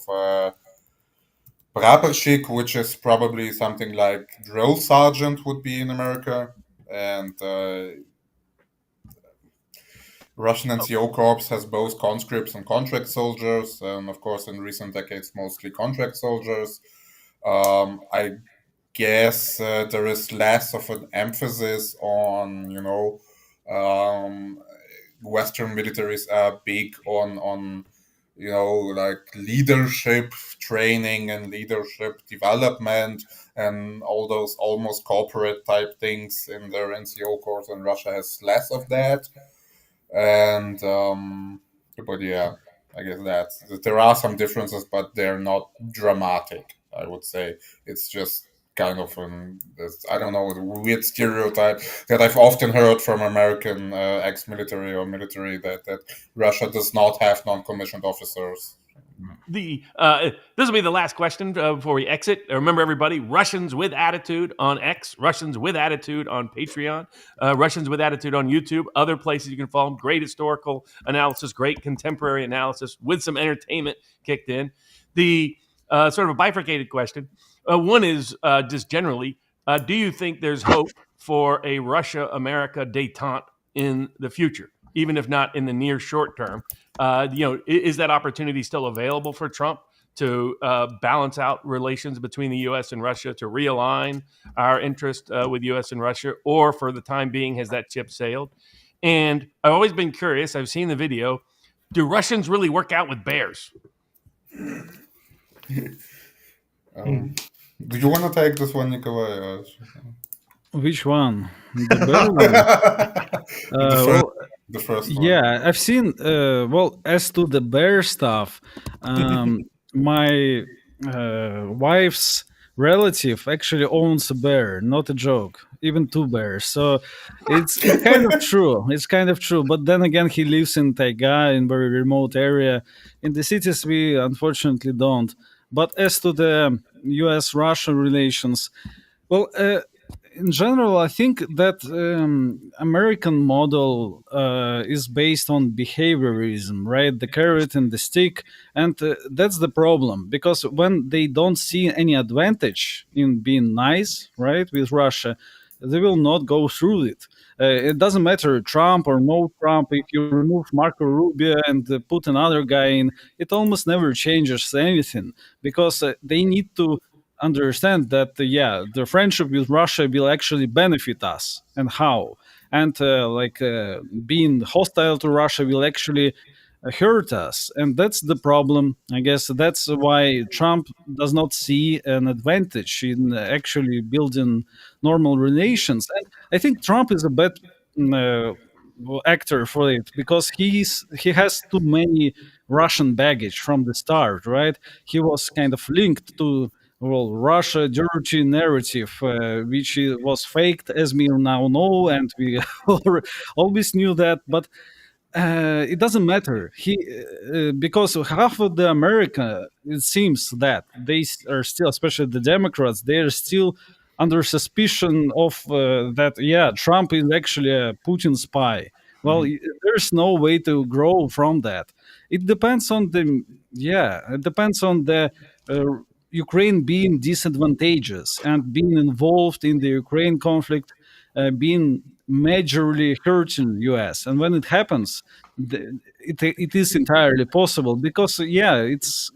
praporshchik, which is probably something like drill sergeant would be in America. And Russian NCO Corps has both conscripts and contract soldiers, and of course, in recent decades, mostly contract soldiers. I guess there is less of an emphasis on, Western militaries are big on like leadership training and leadership development and all those almost corporate type things in their NCO Corps, and Russia has less of that. And but yeah, I guess that there are some differences, but they're not dramatic. I would say it's just kind of I don't know, a weird stereotype that I've often heard from American ex-military or military that Russia does not have non-commissioned officers. This will be the last question before we exit. Remember, everybody, Russians with Attitude on X, Russians with Attitude on Patreon, Russians with Attitude on YouTube, other places you can follow them. Great historical analysis, great contemporary analysis with some entertainment kicked in. The sort of a bifurcated question. One is just generally, do you think there's hope for a Russia-America détente in the future, even if not in the near short term? Is that opportunity still available for Trump to balance out relations between the U.S. and Russia, to realign our interest with U.S. and Russia, or for the time being, has that ship sailed? And I've always been curious. I've seen the video. Do Russians really work out with bears? Do you want to take this one, Nikolai? Which one? The bear one? The first one. Yeah, I've seen. As to the bear stuff, my wife's relative actually owns a bear, not a joke, even 2 bears. So it's kind of true. It's kind of true. But then again, he lives in taiga, in very remote area. In the cities, we unfortunately don't. But as to the U.S.-Russia relations, in general, I think that American model is based on behaviorism, right? The carrot and the stick, and that's the problem. Because when they don't see any advantage in being nice, right, with Russia, they will not go through it. It doesn't matter Trump or no Trump. If you remove Marco Rubio and put another guy in, it almost never changes anything, because they need to understand that the friendship with Russia will actually benefit us, and how, and being hostile to Russia will actually hurt us, and that's the problem. I guess that's why Trump does not see an advantage in actually building normal relations. And I think Trump is a bad actor for it, because he has too many Russian baggage from the start, right? He was kind of linked to Russia dirty narrative, which was faked, as we now know, and we always knew that. But it doesn't matter. Because half of the America, it seems that they are still, especially the Democrats, they are still under suspicion of that. Yeah, Trump is actually a Putin spy. Well, there's no way to grow from that. It depends on the Ukraine being disadvantageous and being involved in the Ukraine conflict, being majorly hurting U.S. And when it happens, it is entirely possible, because it's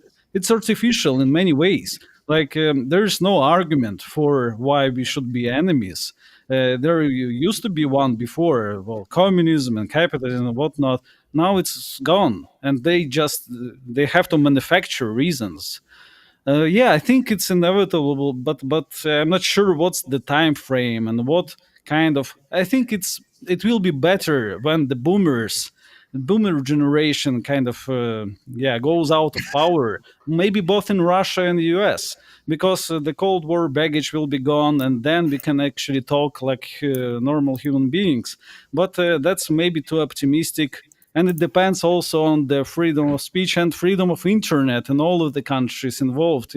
artificial in many ways. There is no argument for why we should be enemies. There used to be one before, communism and capitalism and whatnot. Now it's gone, and they have to manufacture reasons. I think it's inevitable, but I'm not sure what's the time frame and what kind of. I think it will be better when the boomer generation kind of goes out of power, maybe both in Russia and the US, because the Cold War baggage will be gone, and then we can actually talk like normal human beings. But that's maybe too optimistic. And it depends also on the freedom of speech and freedom of internet in all of the countries involved.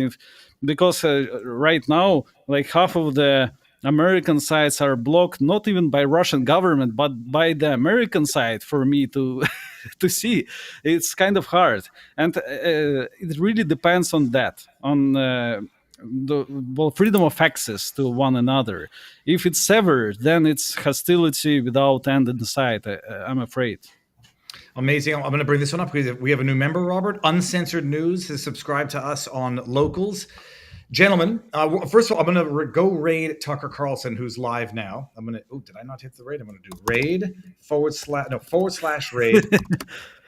Because right now, half of the American sites are blocked, not even by Russian government, but by the American side for me to see. It's kind of hard. And it really depends on that, on the freedom of access to one another. If it's severed, then it's hostility without end in sight, I'm afraid. Amazing. I'm going to bring this one up because we have a new member, Robert. Uncensored News has subscribed to us on Locals. Gentlemen, first of all, I'm going to go raid Tucker Carlson, who's live now. Did I not hit the raid? I'm going to do raid /raid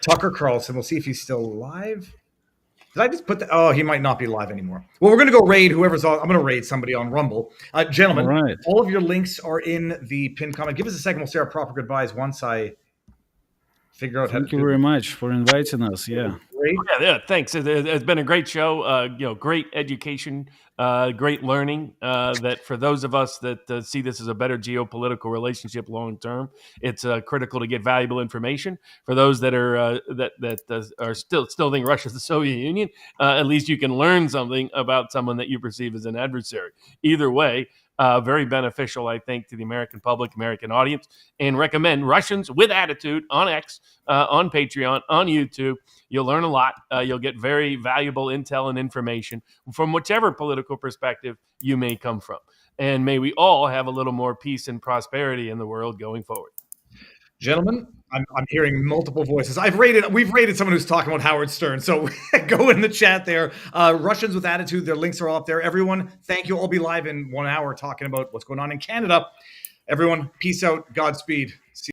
Tucker Carlson. We'll see if he's still live. Did I just put he might not be live anymore. Well, we're going to go raid whoever's on. I'm going to raid somebody on Rumble. Gentlemen, all of your links are in the pinned comment. Give us a second. We'll say our proper goodbyes once I figure out how to Thank you do very much for inviting us. Yeah. Great. Yeah, thanks. It's been a great show. Great education, great learning. That for those of us that see this as a better geopolitical relationship long term, it's critical to get valuable information. For those that are are still think Russia's the Soviet Union, at least you can learn something about someone that you perceive as an adversary. Either way. Very beneficial, I think, to the American public, American audience, and recommend Russians with Attitude on X, on Patreon, on YouTube. You'll learn a lot. You'll get very valuable intel and information from whichever political perspective you may come from. And may we all have a little more peace and prosperity in the world going forward. Gentlemen, I'm hearing multiple voices. We've rated someone who's talking about Howard Stern. So go in the chat there. Russians with Attitude, their links are all up there. Everyone, thank you. I'll be live in 1 hour talking about what's going on in Canada. Everyone, peace out. Godspeed. See